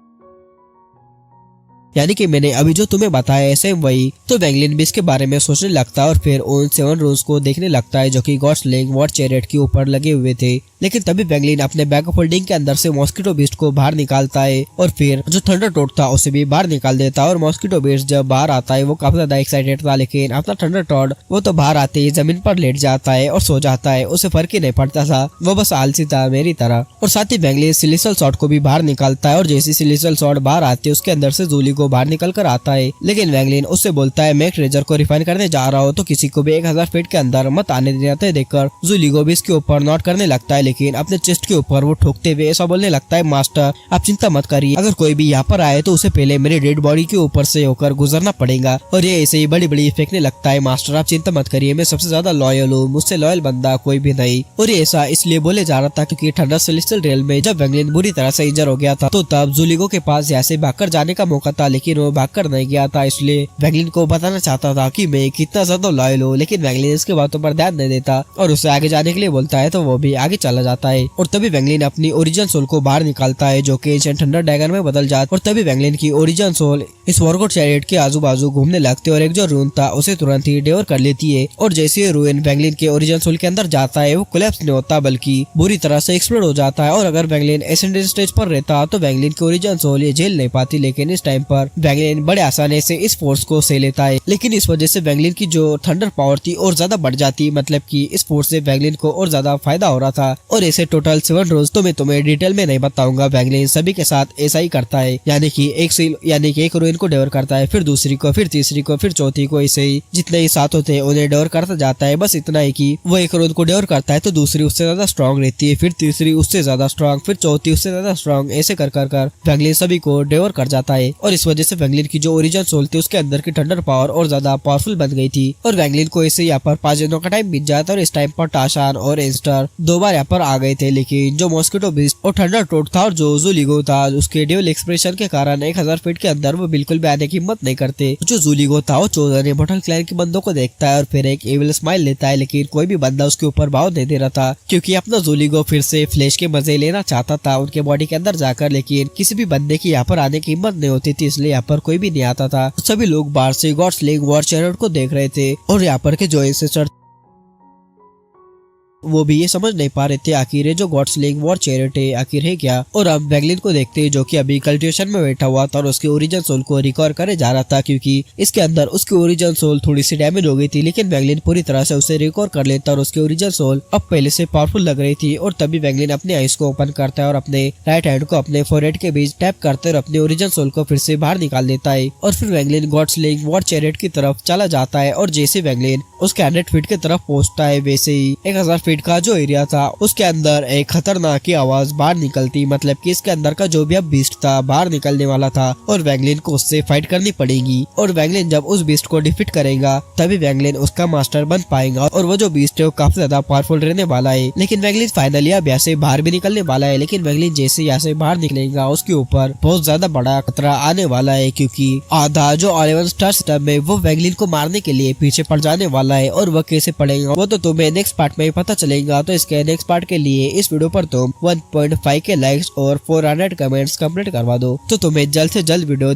यानी कि मैंने अभी जो तुम्हें बताया है सेम वही। तो वैंगलिन भी इसके बारे में सोचने लगता है और फिर उन 7 रूल्स को देखने लगता है जो कि गॉड स्लेइंग वॉर चैरियट के ऊपर लगे हुए थे। लेकिन तभी वैंगलिन अपने बैग ऑफ होल्डिंग के अंदर से मॉस्किटो बीस्ट को बाहर निकालता है और फिर जो थंडर टोड था उसे भी बाहर निकाल देता है। और मॉस्किटो बीस्ट जब बाहर आता है वो काफी ज्यादा एक्साइटेड था, लेकिन अपना थंडर टोड वो तो बाहर आते ही जमीन पर लेट जाता है और सो जाता है, उसे फर्क ही नहीं पड़ता था, वो बस आलसी था मेरी तरह। और साथ ही वैंगलिन सिलिसल शॉट को भी बाहर निकालता है और जैसे सिलिसल शॉट बाहर आती है उसके अंदर से जूली को बाहर निकल कर आता है, लेकिन वैंगलिन उससे बोलता है मैं एक ट्रेजर को रिफाइन करने जा रहा हूँ, तो किसी को भी 1000 फीट के अंदर मत आने देते देखकर जूलीगो भी इसके ऊपर नोट करने लगता है, लेकिन अपने चेस्ट के ऊपर वो ठोकते हुए ऐसा बोलने लगता है, मास्टर आप चिंता मत करिए, अगर कोई भी यहाँ पर आए तो उसे पहले मेरी डेड बॉडी के ऊपर से होकर गुजरना पड़ेगा। और ये ऐसे ही बड़ी बड़ी फेंकने लगता है, मास्टर आप चिंता मत करिए, मैं सबसे ज्यादा लॉयल हूँ, मुझसे लॉयल बंदा कोई भी नहीं। और ये ऐसा इसलिए बोले जा रहा था क्योंकि थंडर सेलेस्टियल रियल में जब वैंगलिन बुरी तरह से इंजर हो गया था, तो तब जूलीगो के पास यहाँ से भागकर जाने का मौका था, लेकिन वो भागकर नहीं गया था, इसलिए वैंगलिन को बताना चाहता था कि मैं कितना ज्यादा लॉयल हूँ, लेकिन वैंगलिन इसके बातों पर ध्यान नहीं देता और उसे आगे जाने के लिए बोलता है, तो वो भी आगे चला जाता है। और तभी वैंगलिन अपनी ओरिजिनल सोल को बाहर निकालता है, जो कि एंशिएंट थंडर ड्रैगन में बदल जाता, और तभी वैंगलिन की ओरिजिनल सोल इस वॉरगॉड चैरियट के आजू बाजू घूमने लगते और एक जो रूइन था उसे तुरंत ही डेवर कर लेती है। और जैसे रूइन वैंगलिन के ओरिजिनल सोल के अंदर जाता है, वो कोलैप्स नहीं होता बल्कि बुरी तरह से एक्सप्लोड हो जाता है। और अगर वैंगलिन एसेंडेंट स्टेज पर रहता तो वैंगलिन की ओरिजिनल सोल ये झेल नहीं पाती, लेकिन इस टाइम पर वैंगलिन बड़े आसानी से इस फोर्स को सह लेता है। लेकिन इस वजह से वैंगलिन की जो थंडर पावर थी और ज्यादा बढ़ जाती, मतलब कि इस फोर्स से वैंगलिन को और ज्यादा फायदा हो रहा था। और ऐसे टोटल 7 रोज तो मैं तुम्हें डिटेल में नहीं बताऊंगा, वैंगलिन सभी के साथ ऐसा ही करता है, यानी कि एक रूइन को डेवर करता है, फिर दूसरी को, फिर तीसरी को, फिर चौथी को, ऐसे ही जितने ही साथ होते हैं उन्हें डेवर करता जाता है। बस इतना ही कि वो एक रूइन को डेवर करता है तो दूसरी उससे ज्यादा स्ट्रॉन्ग रहती है, फिर तीसरी उससे ज्यादा स्ट्रॉन्ग, फिर चौथी उससे ज्यादा स्ट्रॉन्ग, ऐसे कर वैंगलिन सभी को डेवर कर जाता है। और इस वजह से वैंगलिन की जो ओरिजिनल सोल थी उसके अंदर की थंडर पावर और ज्यादा पावरफुल बन गई थी। और वैंगलिन को ऐसे यहाँ पर 5 दिनों का टाइम बीत जाता है और इस टाइम पर टाशान और एंस्टर 2 बार यहाँ पर आ गए थे, लेकिन जो मॉस्किटो बीस्ट और थंडर टोड था और जो जूलीगो था उसके डेविल एक्सप्रेशन के कारण 1000 फीट के अंदर वो बिल्कुल भी आने की हिम्मत नहीं करते। जो जूलीगो था वो 14 इमॉर्टल क्लैन के बंदों को देखता है और फिर एक एविल स्माइल लेता है, लेकिन कोई भी बंदा उसके ऊपर भाव नहीं दे रहा था, क्योंकि अपना जूलीगो फिर से फ्लैश के मजे लेना चाहता था उनके बॉडी के अंदर जाकर, लेकिन किसी भी बंदे की यहाँ पर आने की हिम्मत नहीं होती थी, इसलिए यहाँ पर कोई भी नहीं आता था। सभी लोग बाहर से गॉड स्लेइंग वॉर चैरियट को देख रहे थे और यहाँ पर के जो एंसेस्टर वो भी ये समझ नहीं पा रहे थे आखिर ये जो गॉड स्लेइंग वॉर चैरियट है आखिर है क्या। और अब वैंगलिन को देखते हैं जो कि अभी कल्टिवेशन में बैठा हुआ था और उसके ओरिजिनल सोल को रिकवर करे जा रहा था, क्योंकि इसके अंदर उसकी ओरिजिनल सोल थोड़ी सी डैमेज हो गई थी, लेकिन वैंगलिन पूरी तरह से उसे रिकवर कर लेता और उसकी ओरिजिनल सोल अब पहले से पावरफुल लग रही थी। और तभी वैंगलिन अपने आइस को ओपन करता है और अपने राइट हैंड को अपने फोरहेड के बीच टैप करते और अपने ओरिजिनल सोल को फिर से बाहर निकाल देता है। और फिर वैंगलिन गॉड स्लेइंग वॉर चैरियट की तरफ चला जाता है और जैसे वैंगलिन उसके 100 फीट की तरफ पहुंचता है, वैसे ही 1000 फीट का जो एरिया था उसके अंदर एक खतरनाक की आवाज बाहर निकलती, मतलब कि इसके अंदर का जो भी अब बीस्ट था बाहर निकलने वाला था और वैंगलिन को उससे फाइट करनी पड़ेगी। और वैंगलिन जब उस बीस्ट को डिफीट करेगा तभी वैंगलिन उसका मास्टर बन पाएगा और वो जो बीस्ट है वो काफी ज्यादा पावरफुल रहने वाला है। लेकिन वैंगलिन फाइनली अब यहाँ से बाहर भी निकलने वाला है, लेकिन वैंगलिन जैसे यहाँ से बाहर निकलेगा उसके ऊपर बहुत ज्यादा बड़ा खतरा आने वाला है, क्योंकि आधा जो 11 स्टार सिस्टम में वो वैंगलिन को मारने के लिए पीछे पड़ जाने वाला है। और वह कैसे पड़ेगा वो तो तुम्हें नेक्स्ट पार्ट में ही पता चलेगा। तो इसके नेक्स्ट पार्ट के लिए इस वीडियो पर तुम 1.5 के लाइक्स और 400 कमेंट्स कंप्लीट करवा दो, तो तुम्हें जल्द से जल्द वीडियो